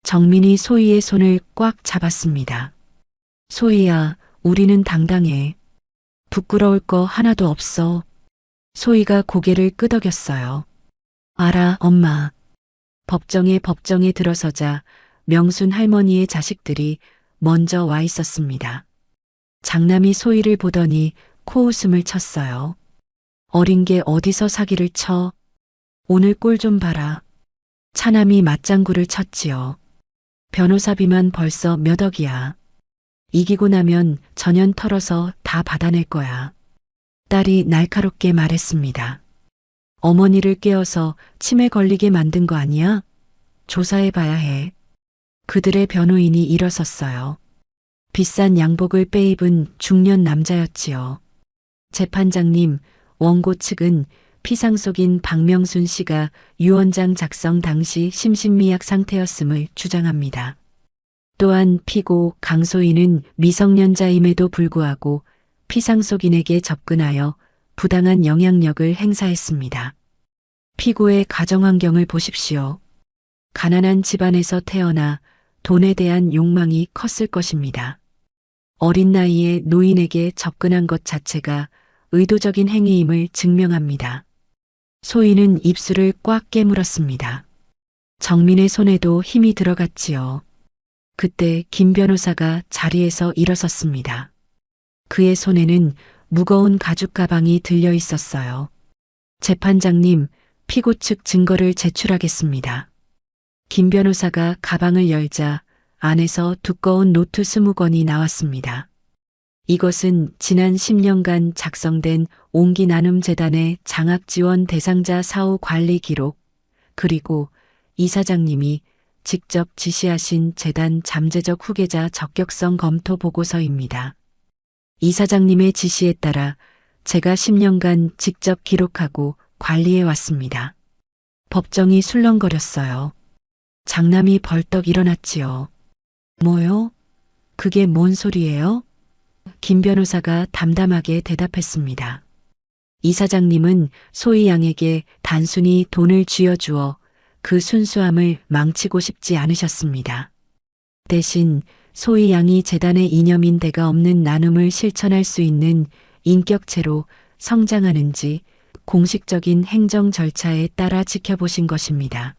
정민이 소희의 손을 꽉 잡았습니다. 소희야, 우리는 당당해. 부끄러울 거 하나도 없어. 소희가 고개를 끄덕였어요. 알아, 엄마. 법정에 들어서자 명순 할머니의 자식들이 먼저 와 있었습니다. 장남이 소희를 보더니 코웃음을 쳤어요. 어린 게 어디서 사기를 쳐. 오늘 꼴 좀 봐라. 차남이 맞장구를 쳤지요. 변호사비만 벌써 몇 억이야. 이기고 나면 전연 털어서 다 받아낼 거야. 딸이 날카롭게 말했습니다. 어머니를 깨워서 치매 걸리게 만든 거 아니야? 조사해 봐야 해. 그들의 변호인이 일어섰어요. 비싼 양복을 빼입은 중년 남자였지요. 재판장님, 원고 측은 피상속인 박명순 씨가 유언장 작성 당시 심신미약 상태였음을 주장합니다. 또한 피고 강소인은 미성년자임에도 불구하고 피상속인에게 접근하여 부당한 영향력을 행사했습니다. 피고의 가정 환경을 보십시오. 가난한 집안에서 태어나 돈에 대한 욕망이 컸을 것입니다. 어린 나이에 노인에게 접근한 것 자체가 의도적인 행위임을 증명합니다. 소인은 입술을 꽉 깨물었습니다. 정민의 손에도 힘이 들어갔지요. 그때 김 변호사가 자리에서 일어섰습니다. 그의 손에는 무거운 가죽 가방이 들려 있었어요. 재판장님, 피고 측 증거를 제출하겠습니다. 김 변호사가 가방을 열자 안에서 두꺼운 노트 20권이 나왔습니다. 이것은 지난 10년간 작성된 옹기나눔재단의 장학지원 대상자 사후 관리 기록, 그리고 이사장님이 직접 지시하신 재단 잠재적 후계자 적격성 검토 보고서입니다. 이사장님의 지시에 따라 제가 10년간 직접 기록하고 관리해 왔습니다. 법정이 술렁거렸어요. 장남이 벌떡 일어났지요. 뭐요? 그게 뭔 소리예요? 김 변호사가 담담하게 대답했습니다. 이사장님은 소희 양에게 단순히 돈을 쥐어주어 그 순수함을 망치고 싶지 않으셨습니다. 대신 소희 양이 재단의 이념인 데가 없는 나눔을 실천할 수 있는 인격체로 성장하는지 공식적인 행정 절차에 따라 지켜보신 것입니다.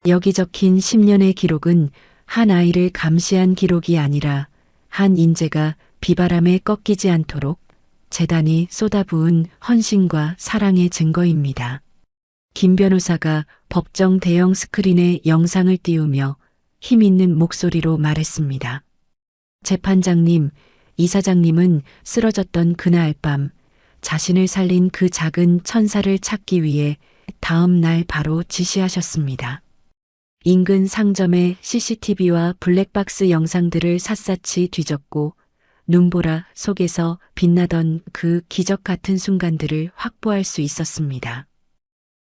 여기 적힌 10년의 기록은 한 아이를 감시한 기록이 아니라 한 인재가 비바람에 꺾이지 않도록 재단이 쏟아부은 헌신과 사랑의 증거입니다. 김 변호사가 법정 대형 스크린에 영상을 띄우며 힘있는 목소리로 말했습니다. 재판장님, 이사장님은 쓰러졌던 그날 밤 자신을 살린 그 작은 천사를 찾기 위해 다음 날 바로 지시하셨습니다. 인근 상점의 CCTV와 블랙박스 영상들을 샅샅이 뒤졌고 눈보라 속에서 빛나던 그 기적 같은 순간들을 확보할 수 있었습니다.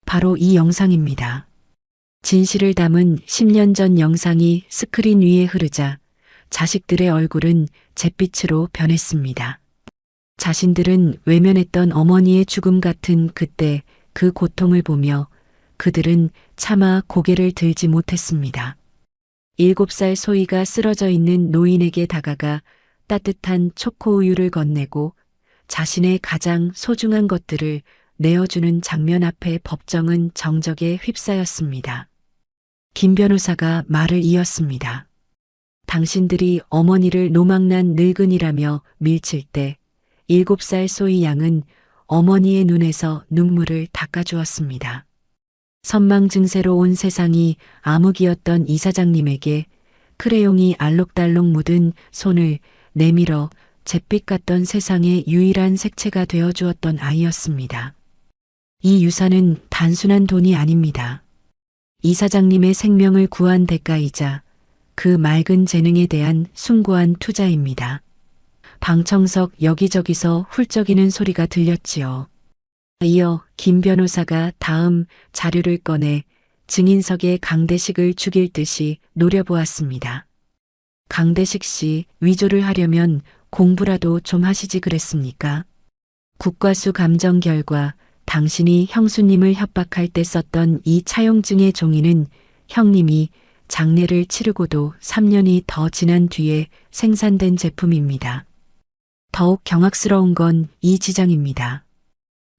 바로 이 영상입니다. 진실을 담은 10년 전 영상이 스크린 위에 흐르자 자식들의 얼굴은 잿빛으로 변했습니다. 자신들은 외면했던 어머니의 죽음 같은 그때 그 고통을 보며 그들은 차마 고개를 들지 못했습니다. 7살 소희가 쓰러져 있는 노인에게 다가가 따뜻한 초코우유를 건네고 자신의 가장 소중한 것들을 내어주는 장면 앞에 법정은 정적에 휩싸였습니다. 김 변호사가 말을 이었습니다. 당신들이 어머니를 노망난 늙은이라며 밀칠 때 7살 소희 양은 어머니의 눈에서 눈물을 닦아주었습니다. 선망 증세로 온 세상이 암흑이었던 이사장님에게 크레용이 알록달록 묻은 손을 내밀어 잿빛 같던 세상의 유일한 색채가 되어주었던 아이였습니다. 이 유산은 단순한 돈이 아닙니다. 이사장님의 생명을 구한 대가이자 그 맑은 재능에 대한 숭고한 투자입니다. 방청석 여기저기서 훌쩍이는 소리가 들렸지요. 이어 김 변호사가 다음 자료를 꺼내 증인석에 강대식을 죽일 듯이 노려보았습니다. 강대식 씨, 위조를 하려면 공부라도 좀 하시지 그랬습니까? 국과수 감정 결과 당신이 형수님을 협박할 때 썼던 이 차용증의 종이는 형님이 장례를 치르고도 3년이 더 지난 뒤에 생산된 제품입니다. 더욱 경악스러운 건 이 지장입니다.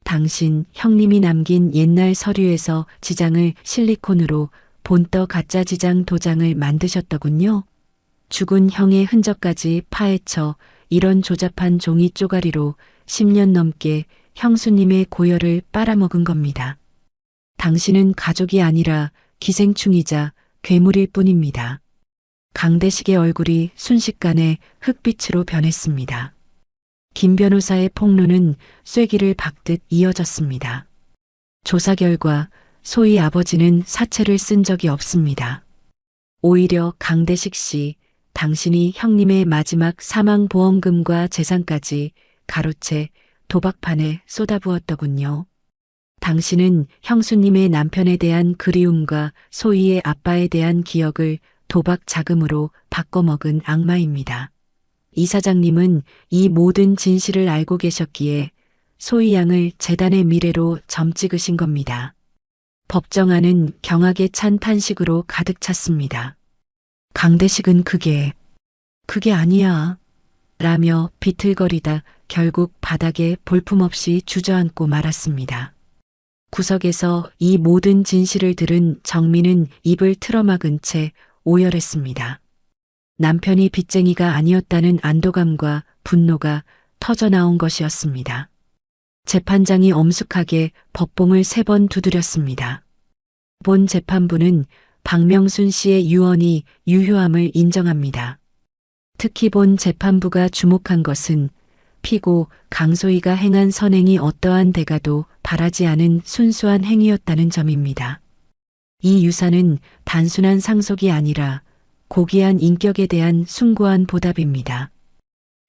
당신 형님이 남긴 옛날 서류에서 지장을 실리콘으로 본떠 가짜 지장 도장을 만드셨더군요. 죽은 형의 흔적까지 파헤쳐 이런 조잡한 종이 쪼가리로 10년 넘게 형수님의 고열을 빨아먹은 겁니다. 당신은 가족이 아니라 기생충이자 괴물일 뿐입니다. 강대식의 얼굴이 순식간에 흑빛으로 변했습니다. 김 변호사의 폭로는 쐐기를 박듯 이어졌습니다. 조사 결과 소희 아버지는 사채를 쓴 적이 없습니다. 오히려 강대식 씨, 당신이 형님의 마지막 사망보험금과 재산까지 가로채 도박판에 쏟아부었더군요. 당신은 형수님의 남편에 대한 그리움과 소희의 아빠에 대한 기억을 도박 자금으로 바꿔먹은 악마입니다. 이 사장님은 이 모든 진실을 알고 계셨기에 소희 양을 재단의 미래로 점 찍으신 겁니다. 법정안은 경악에 찬 탄식으로 가득 찼습니다. 강대식은 그게 아니야. 라며 비틀거리다 결국 바닥에 볼품없이 주저앉고 말았습니다. 구석에서 이 모든 진실을 들은 정민은 입을 틀어막은 채 오열했습니다. 남편이 빚쟁이가 아니었다는 안도감과 분노가 터져나온 것이었습니다. 재판장이 엄숙하게 법봉을 3번 두드렸습니다. 본 재판부는 박명순 씨의 유언이 유효함을 인정합니다. 특히 본 재판부가 주목한 것은 피고 강소희가 행한 선행이 어떠한 대가도 바라지 않은 순수한 행위였다는 점입니다. 이 유산은 단순한 상속이 아니라 고귀한 인격에 대한 숭고한 보답입니다.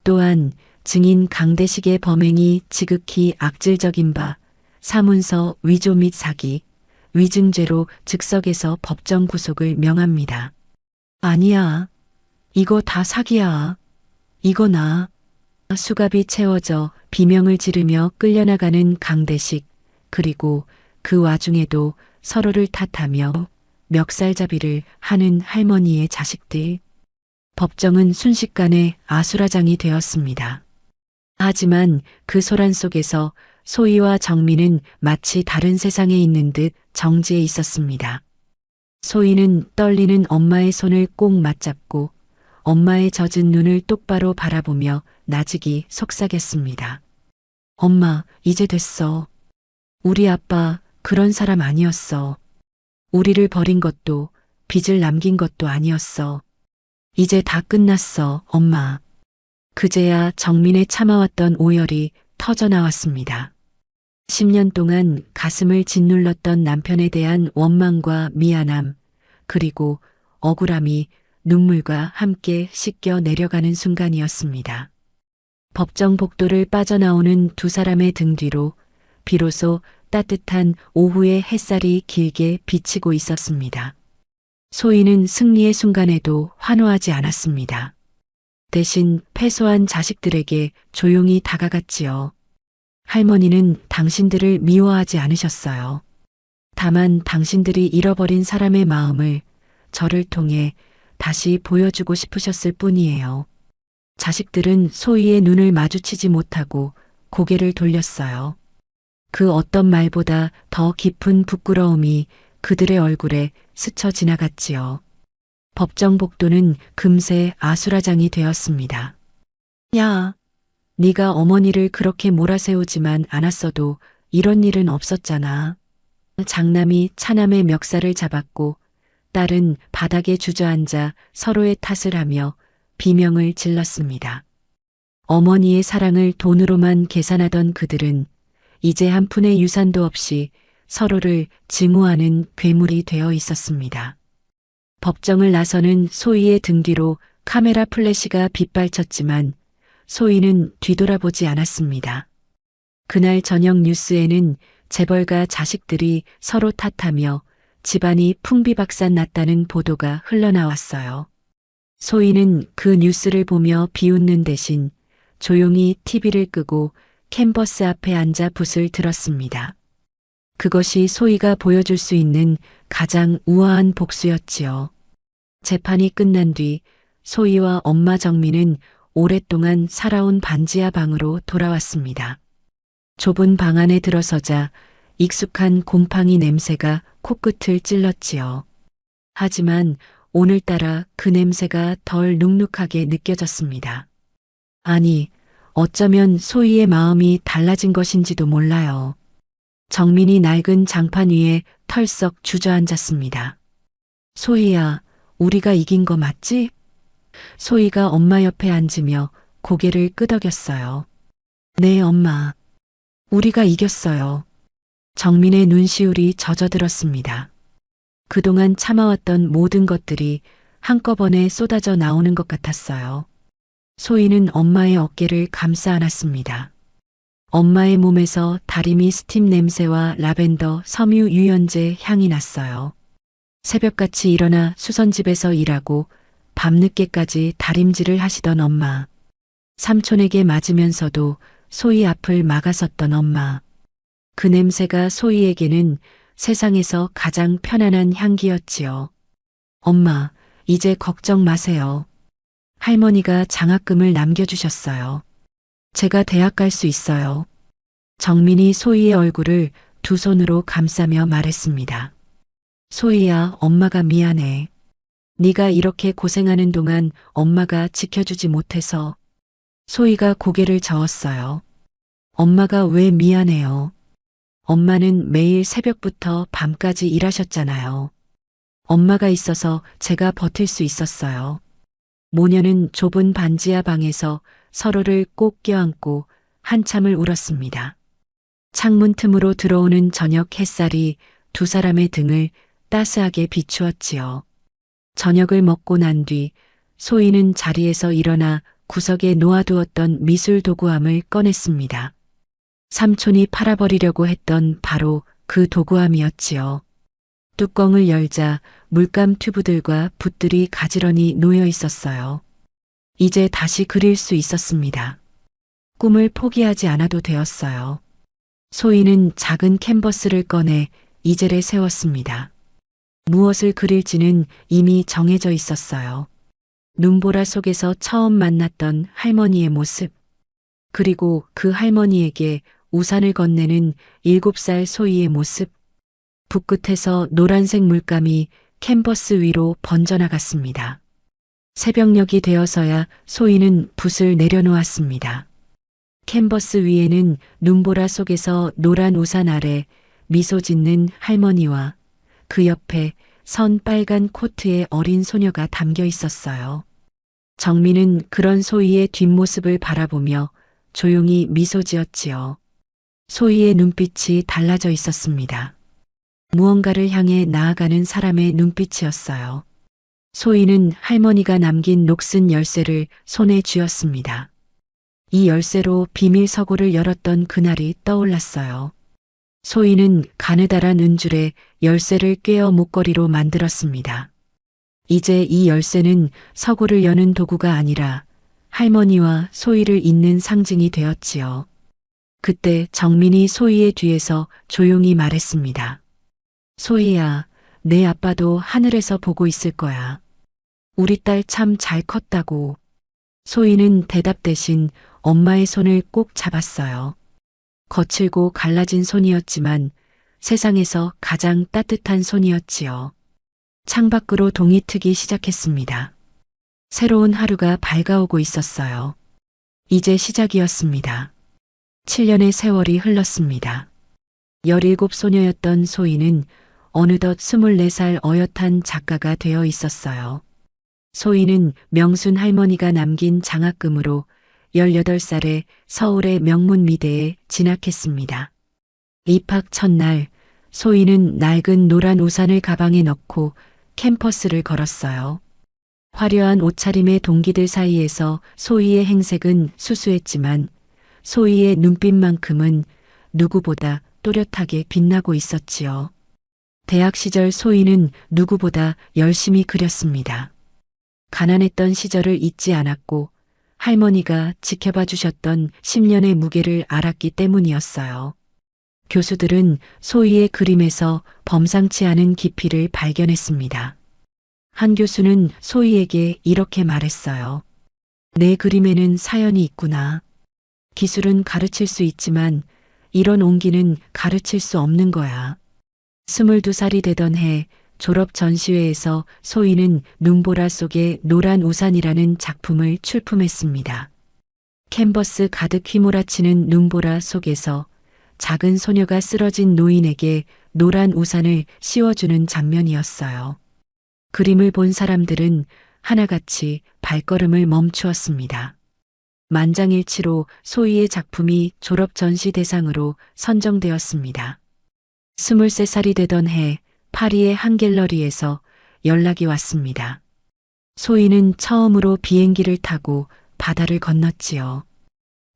또한 증인 강대식의 범행이 지극히 악질적인 바 사문서 위조 및 사기, 위증죄로 즉석에서 법정 구속을 명합니다. 아니야. 이거 다 사기야. 이거 나. 수갑이 채워져 비명을 지르며 끌려나가는 강대식, 그리고 그 와중에도 서로를 탓하며 멱살잡이를 하는 할머니의 자식들. 법정은 순식간에 아수라장이 되었습니다. 하지만 그 소란 속에서 소희와 정민은 마치 다른 세상에 있는 듯 정지해 있었습니다. 소희는 떨리는 엄마의 손을 꼭 맞잡고 엄마의 젖은 눈을 똑바로 바라보며 나직이 속삭였습니다. 엄마, 이제 됐어. 우리 아빠 그런 사람 아니었어. 우리를 버린 것도 빚을 남긴 것도 아니었어. 이제 다 끝났어, 엄마. 그제야 정민의 참아왔던 오열이 터져나왔습니다. 10년 동안 가슴을 짓눌렀던 남편에 대한 원망과 미안함, 그리고 억울함이 눈물과 함께 씻겨 내려가는 순간이었습니다. 법정 복도를 빠져나오는 두 사람의 등 뒤로 비로소 따뜻한 오후의 햇살이 길게 비치고 있었습니다. 소희는 승리의 순간에도 환호하지 않았습니다. 대신 패소한 자식들에게 조용히 다가갔지요. 할머니는 당신들을 미워하지 않으셨어요. 다만 당신들이 잃어버린 사람의 마음을 저를 통해 다시 보여주고 싶으셨을 뿐이에요. 자식들은 소희의 눈을 마주치지 못하고 고개를 돌렸어요. 그 어떤 말보다 더 깊은 부끄러움이 그들의 얼굴에 스쳐 지나갔지요. 법정 복도는 금세 아수라장이 되었습니다. 야, 네가 어머니를 그렇게 몰아세우지만 않았어도 이런 일은 없었잖아. 장남이 차남의 멱살을 잡았고 딸은 바닥에 주저앉아 서로의 탓을 하며 비명을 질렀습니다. 어머니의 사랑을 돈으로만 계산하던 그들은 이제 한 푼의 유산도 없이 서로를 증오하는 괴물이 되어 있었습니다. 법정을 나서는 소희의 등 뒤로 카메라 플래시가 빗발쳤지만 소희는 뒤돌아보지 않았습니다. 그날 저녁 뉴스에는 재벌가 자식들이 서로 탓하며 집안이 풍비박산 났다는 보도가 흘러나왔어요. 소희는 그 뉴스를 보며 비웃는 대신 조용히 TV를 끄고 캔버스 앞에 앉아 붓을 들었습니다. 그것이 소희가 보여줄 수 있는 가장 우아한 복수였지요. 재판이 끝난 뒤 소희와 엄마 정민은 오랫동안 살아온 반지하 방으로 돌아왔습니다. 좁은 방 안에 들어서자 익숙한 곰팡이 냄새가 코끝을 찔렀지요. 하지만 오늘따라 그 냄새가 덜 눅눅하게 느껴졌습니다. 아니, 어쩌면 소희의 마음이 달라진 것인지도 몰라요. 정민이 낡은 장판 위에 털썩 주저앉았습니다. 소희야, 우리가 이긴 거 맞지? 소희가 엄마 옆에 앉으며 고개를 끄덕였어요. 네, 엄마. 우리가 이겼어요. 정민의 눈시울이 젖어들었습니다. 그동안 참아왔던 모든 것들이 한꺼번에 쏟아져 나오는 것 같았어요. 소희는 엄마의 어깨를 감싸 안았습니다. 엄마의 몸에서 다리미 스팀 냄새와 라벤더, 섬유 유연제 향이 났어요. 새벽같이 일어나 수선집에서 일하고 밤늦게까지 다림질을 하시던 엄마. 삼촌에게 맞으면서도 소희 앞을 막아섰던 엄마. 그 냄새가 소희에게는 세상에서 가장 편안한 향기였지요. 엄마, 이제 걱정 마세요. 할머니가 장학금을 남겨주셨어요. 제가 대학 갈 수 있어요. 정민이 소희의 얼굴을 두 손으로 감싸며 말했습니다. 소희야, 엄마가 미안해. 네가 이렇게 고생하는 동안 엄마가 지켜주지 못해서. 소희가 고개를 저었어요. 엄마가 왜 미안해요? 엄마는 매일 새벽부터 밤까지 일하셨잖아요. 엄마가 있어서 제가 버틸 수 있었어요. 모녀는 좁은 반지하 방에서 서로를 꼭 껴안고 한참을 울었습니다. 창문 틈으로 들어오는 저녁 햇살이 두 사람의 등을 따스하게 비추었지요. 저녁을 먹고 난 뒤 소희는 자리에서 일어나 구석에 놓아두었던 미술 도구함을 꺼냈습니다. 삼촌이 팔아버리려고 했던 바로 그 도구함이었지요. 뚜껑을 열자 물감 튜브들과 붓들이 가지런히 놓여 있었어요. 이제 다시 그릴 수 있었습니다. 꿈을 포기하지 않아도 되었어요. 소희는 작은 캔버스를 꺼내 이젤에 세웠습니다. 무엇을 그릴지는 이미 정해져 있었어요. 눈보라 속에서 처음 만났던 할머니의 모습, 그리고 그 할머니에게 우산을 건네는 7살 소희의 모습, 붓끝에서 노란색 물감이 캔버스 위로 번져나갔습니다. 새벽녘이 되어서야 소희는 붓을 내려놓았습니다. 캔버스 위에는 눈보라 속에서 노란 우산 아래 미소 짓는 할머니와 그 옆에 선 빨간 코트의 어린 소녀가 담겨 있었어요. 정민은 그런 소희의 뒷모습을 바라보며 조용히 미소 지었지요. 소희의 눈빛이 달라져 있었습니다. 무언가를 향해 나아가는 사람의 눈빛이었어요. 소희는 할머니가 남긴 녹슨 열쇠를 손에 쥐었습니다. 이 열쇠로 비밀 서고를 열었던 그날이 떠올랐어요. 소희는 가느다란 은줄에 열쇠를 꿰어 목걸이로 만들었습니다. 이제 이 열쇠는 서고를 여는 도구가 아니라 할머니와 소희를 잇는 상징이 되었지요. 그때 정민이 소희의 뒤에서 조용히 말했습니다. 소희야, 내 아빠도 하늘에서 보고 있을 거야. 우리 딸 참 잘 컸다고. 소희는 대답 대신 엄마의 손을 꼭 잡았어요. 거칠고 갈라진 손이었지만 세상에서 가장 따뜻한 손이었지요. 창밖으로 동이 트기 시작했습니다. 새로운 하루가 밝아오고 있었어요. 이제 시작이었습니다. 7년의 세월이 흘렀습니다. 17 소녀였던 소희는 어느덧 24살 어엿한 작가가 되어 있었어요. 소희는 명순 할머니가 남긴 장학금으로 18살에 서울의 명문 미대에 진학했습니다. 입학 첫날 소희는 낡은 노란 우산을 가방에 넣고 캠퍼스를 걸었어요. 화려한 옷차림의 동기들 사이에서 소희의 행색은 수수했지만 소희의 눈빛만큼은 누구보다 또렷하게 빛나고 있었지요. 대학 시절 소희는 누구보다 열심히 그렸습니다. 가난했던 시절을 잊지 않았고 할머니가 지켜봐 주셨던 10년의 무게를 알았기 때문이었어요. 교수들은 소희의 그림에서 범상치 않은 깊이를 발견했습니다. 한 교수는 소희에게 이렇게 말했어요. 내 그림에는 사연이 있구나. 기술은 가르칠 수 있지만 이런 온기는 가르칠 수 없는 거야. 22살이 되던 해 졸업 전시회에서 소희는 눈보라 속의 노란 우산이라는 작품을 출품했습니다. 캔버스 가득 휘몰아치는 눈보라 속에서 작은 소녀가 쓰러진 노인에게 노란 우산을 씌워주는 장면이었어요. 그림을 본 사람들은 하나같이 발걸음을 멈추었습니다. 만장일치로 소희의 작품이 졸업 전시 대상으로 선정되었습니다. 23살이 되던 해 파리의 한 갤러리에서 연락이 왔습니다. 소희는 처음으로 비행기를 타고 바다를 건넜지요.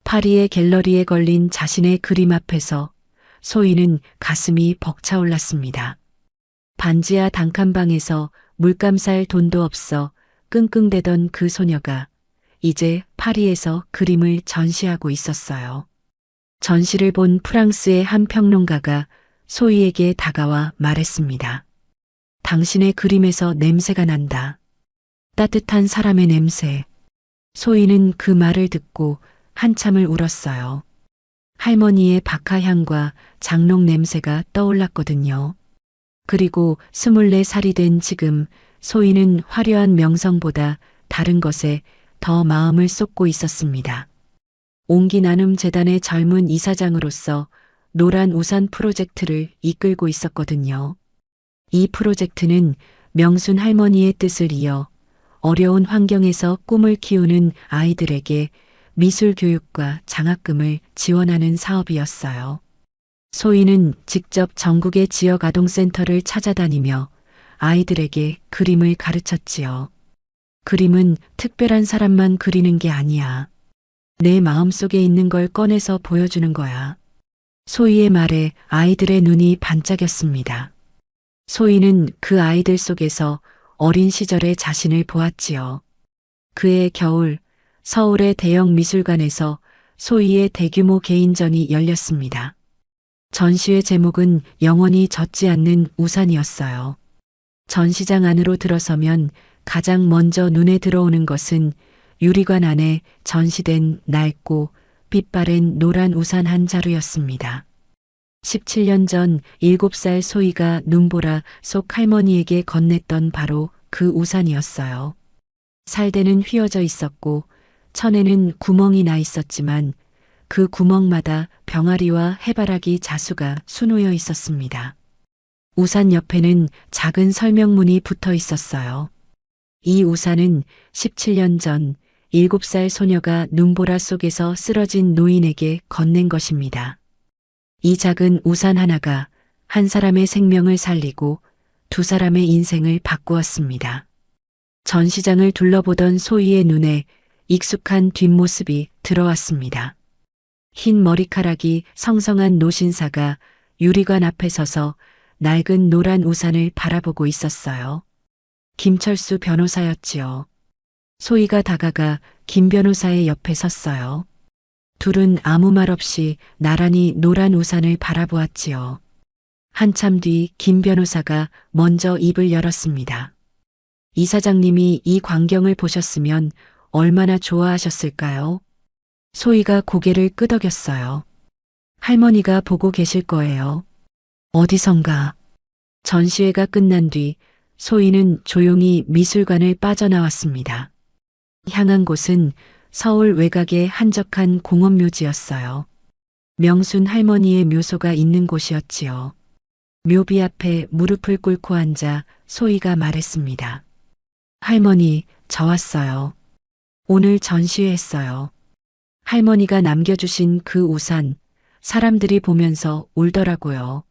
파리의 갤러리에 걸린 자신의 그림 앞에서 소희는 가슴이 벅차올랐습니다. 반지하 단칸방에서 물감 살 돈도 없어 끙끙대던 그 소녀가 이제 파리에서 그림을 전시하고 있었어요. 전시를 본 프랑스의 한 평론가가 소희에게 다가와 말했습니다. 당신의 그림에서 냄새가 난다. 따뜻한 사람의 냄새. 소희는 그 말을 듣고 한참을 울었어요. 할머니의 박하향과 장롱 냄새가 떠올랐거든요. 그리고 24살이 된 지금 소희는 화려한 명성보다 다른 것에 더 마음을 쏟고 있었습니다. 온기 나눔 재단의 젊은 이사장으로서 노란 우산 프로젝트를 이끌고 있었거든요. 이 프로젝트는 명순 할머니의 뜻을 이어 어려운 환경에서 꿈을 키우는 아이들에게 미술 교육과 장학금을 지원하는 사업이었어요. 소희는 직접 전국의 지역 아동센터를 찾아다니며 아이들에게 그림을 가르쳤지요. 그림은 특별한 사람만 그리는 게 아니야. 내 마음속에 있는 걸 꺼내서 보여주는 거야. 소희의 말에 아이들의 눈이 반짝였습니다. 소희는 그 아이들 속에서 어린 시절의 자신을 보았지요. 그해 겨울 서울의 대형 미술관에서 소희의 대규모 개인전이 열렸습니다. 전시회 제목은 영원히 젖지 않는 우산이었어요. 전시장 안으로 들어서면 가장 먼저 눈에 들어오는 것은 유리관 안에 전시된 낡고 빛바랜 노란 우산 한 자루였습니다. 17년 전 7살 소희가 눈보라 속 할머니에게 건넸던 바로 그 우산이었어요. 살대는 휘어져 있었고 천에는 구멍이 나 있었지만 그 구멍마다 병아리와 해바라기 자수가 수놓여 있었습니다. 우산 옆에는 작은 설명문이 붙어 있었어요. 이 우산은 17년 전 7살 소녀가 눈보라 속에서 쓰러진 노인에게 건넨 것입니다. 이 작은 우산 하나가 한 사람의 생명을 살리고 두 사람의 인생을 바꾸었습니다. 전시장을 둘러보던 소희의 눈에 익숙한 뒷모습이 들어왔습니다. 흰 머리카락이 성성한 노신사가 유리관 앞에 서서 낡은 노란 우산을 바라보고 있었어요. 김철수 변호사였지요. 소희가 다가가 김 변호사의 옆에 섰어요. 둘은 아무 말 없이 나란히 노란 우산을 바라보았지요. 한참 뒤 김 변호사가 먼저 입을 열었습니다. 이사장님이 이 광경을 보셨으면 얼마나 좋아하셨을까요? 소희가 고개를 끄덕였어요. 할머니가 보고 계실 거예요. 어디선가. 전시회가 끝난 뒤 소희는 조용히 미술관을 빠져나왔습니다. 향한 곳은 서울 외곽의 한적한 공원묘지였어요. 명순 할머니의 묘소가 있는 곳이었지요. 묘비 앞에 무릎을 꿇고 앉아 소희가 말했습니다. 할머니, 저 왔어요. 오늘 전시회했어요. 할머니가 남겨주신 그 우산, 사람들이 보면서 울더라고요.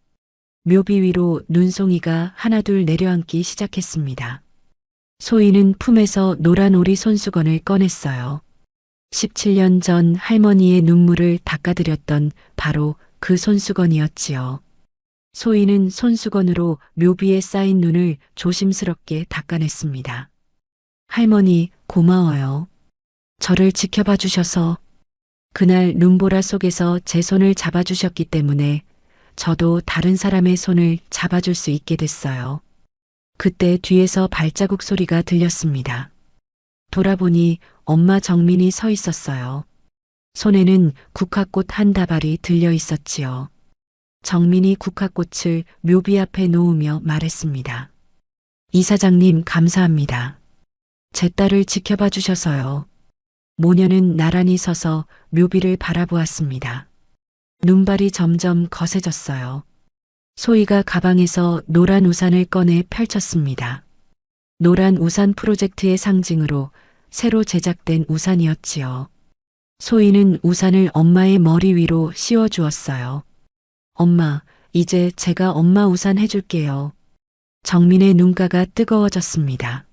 묘비 위로 눈송이가 하나둘 내려앉기 시작했습니다. 소희는 품에서 노란 오리 손수건을 꺼냈어요. 17년 전 할머니의 눈물을 닦아드렸던 바로 그 손수건이었지요. 소희는 손수건으로 묘비에 쌓인 눈을 조심스럽게 닦아냈습니다. 할머니, 고마워요. 저를 지켜봐 주셔서 그날 눈보라 속에서 제 손을 잡아주셨기 때문에 저도 다른 사람의 손을 잡아줄 수 있게 됐어요. 그때 뒤에서 발자국 소리가 들렸습니다. 돌아보니 엄마 정민이 서 있었어요. 손에는 국화꽃 한 다발이 들려 있었지요. 정민이 국화꽃을 묘비 앞에 놓으며 말했습니다. 이사장님 감사합니다. 제 딸을 지켜봐 주셔서요. 모녀는 나란히 서서 묘비를 바라보았습니다. 눈발이 점점 거세졌어요. 소희가 가방에서 노란 우산을 꺼내 펼쳤습니다. 노란 우산 프로젝트의 상징으로 새로 제작된 우산이었지요. 소희는 우산을 엄마의 머리 위로 씌워 주었어요. 엄마, 이제 제가 엄마 우산 해줄게요. 정민의 눈가가 뜨거워졌습니다.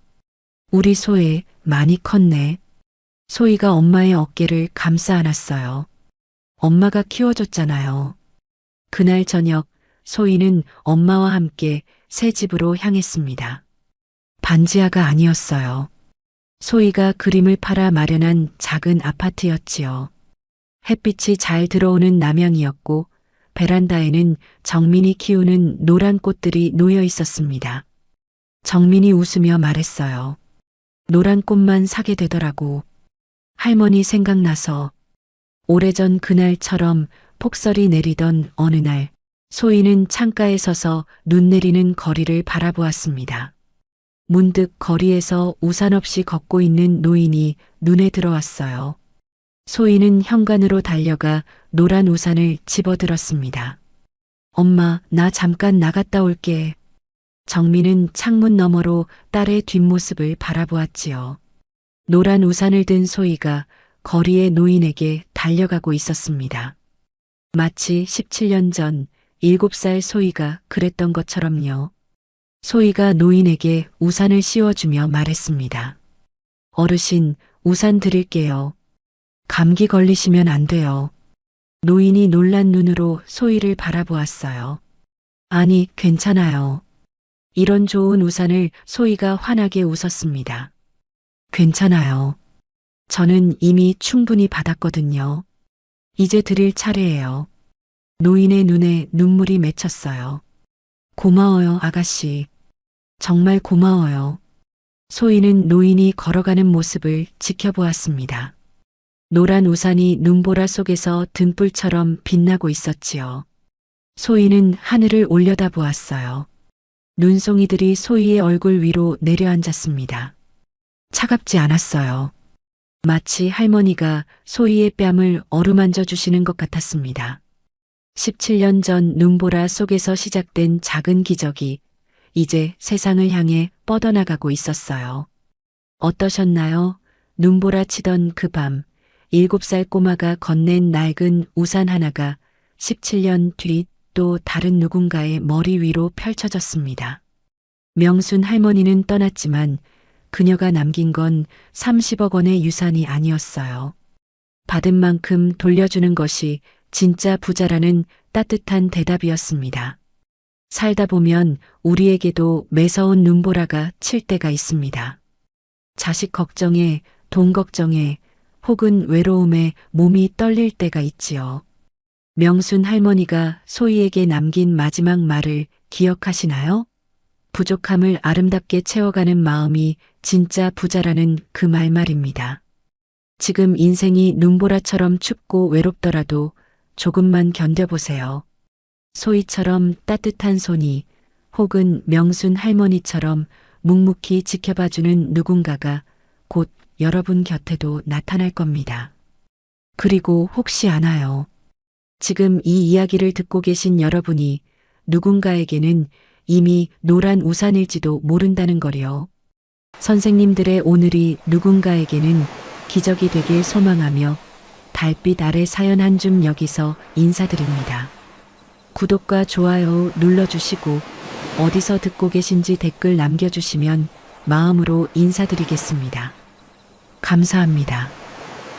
우리 소혜 많이 컸네. 소희가 엄마의 어깨를 감싸 안았어요. 엄마가 키워줬잖아요. 그날 저녁 소희는 엄마와 함께 새 집으로 향했습니다. 반지하가 아니었어요. 소희가 그림을 팔아 마련한 작은 아파트였지요. 햇빛이 잘 들어오는 남향이었고 베란다에는 정민이 키우는 노란 꽃들이 놓여 있었습니다. 정민이 웃으며 말했어요. 노란 꽃만 사게 되더라고. 할머니 생각나서 오래전 그날처럼 폭설이 내리던 어느 날 소희는 창가에 서서 눈 내리는 거리를 바라보았습니다. 문득 거리에서 우산 없이 걷고 있는 노인이 눈에 들어왔어요. 소희는 현관으로 달려가 노란 우산을 집어들었습니다. 엄마, 나 잠깐 나갔다 올게. 정민은 창문 너머로 딸의 뒷모습을 바라보았지요. 노란 우산을 든 소희가 거리의 노인에게 달려가고 있었습니다. 마치 17년 전 7살 소희가 그랬던 것처럼요. 소희가 노인에게 우산을 씌워주며 말했습니다. 어르신, 우산 드릴게요. 감기 걸리시면 안 돼요. 노인이 놀란 눈으로 소희를 바라보았어요. 아니, 괜찮아요. 이런 좋은 우산을 소희가 환하게 웃었습니다. 괜찮아요. 저는 이미 충분히 받았거든요. 이제 드릴 차례예요. 노인의 눈에 눈물이 맺혔어요. 고마워요, 아가씨. 정말 고마워요. 소희는 노인이 걸어가는 모습을 지켜보았습니다. 노란 우산이 눈보라 속에서 등불처럼 빛나고 있었지요. 소희는 하늘을 올려다보았어요. 눈송이들이 소희의 얼굴 위로 내려앉았습니다. 차갑지 않았어요. 마치 할머니가 소희의 뺨을 어루만져 주시는 것 같았습니다. 17년 전 눈보라 속에서 시작된 작은 기적이 이제 세상을 향해 뻗어나가고 있었어요. 어떠셨나요? 눈보라 치던 그 밤, 7살 꼬마가 건넨 낡은 우산 하나가 17년 뒤 또 다른 누군가의 머리 위로 펼쳐졌습니다. 명순 할머니는 떠났지만 그녀가 남긴 건 30억 원의 유산이 아니었어요. 받은 만큼 돌려주는 것이 진짜 부자라는 따뜻한 대답이었습니다. 살다 보면 우리에게도 매서운 눈보라가 칠 때가 있습니다. 자식 걱정에, 돈 걱정에, 혹은 외로움에 몸이 떨릴 때가 있지요. 명순 할머니가 소희에게 남긴 마지막 말을 기억하시나요? 부족함을 아름답게 채워가는 마음이 진짜 부자라는 그 말입니다. 지금 인생이 눈보라처럼 춥고 외롭더라도 조금만 견뎌보세요. 소희처럼 따뜻한 손이 혹은 명순 할머니처럼 묵묵히 지켜봐주는 누군가가 곧 여러분 곁에도 나타날 겁니다. 그리고 혹시 아나요? 지금 이 이야기를 듣고 계신 여러분이 누군가에게는 이미 노란 우산일지도 모른다는 거요. 선생님들의 오늘이 누군가에게는 기적이 되길 소망하며 달빛 아래 사연 한 줌 여기서 인사드립니다. 구독과 좋아요 눌러주시고 어디서 듣고 계신지 댓글 남겨주시면 마음으로 인사드리겠습니다. 감사합니다.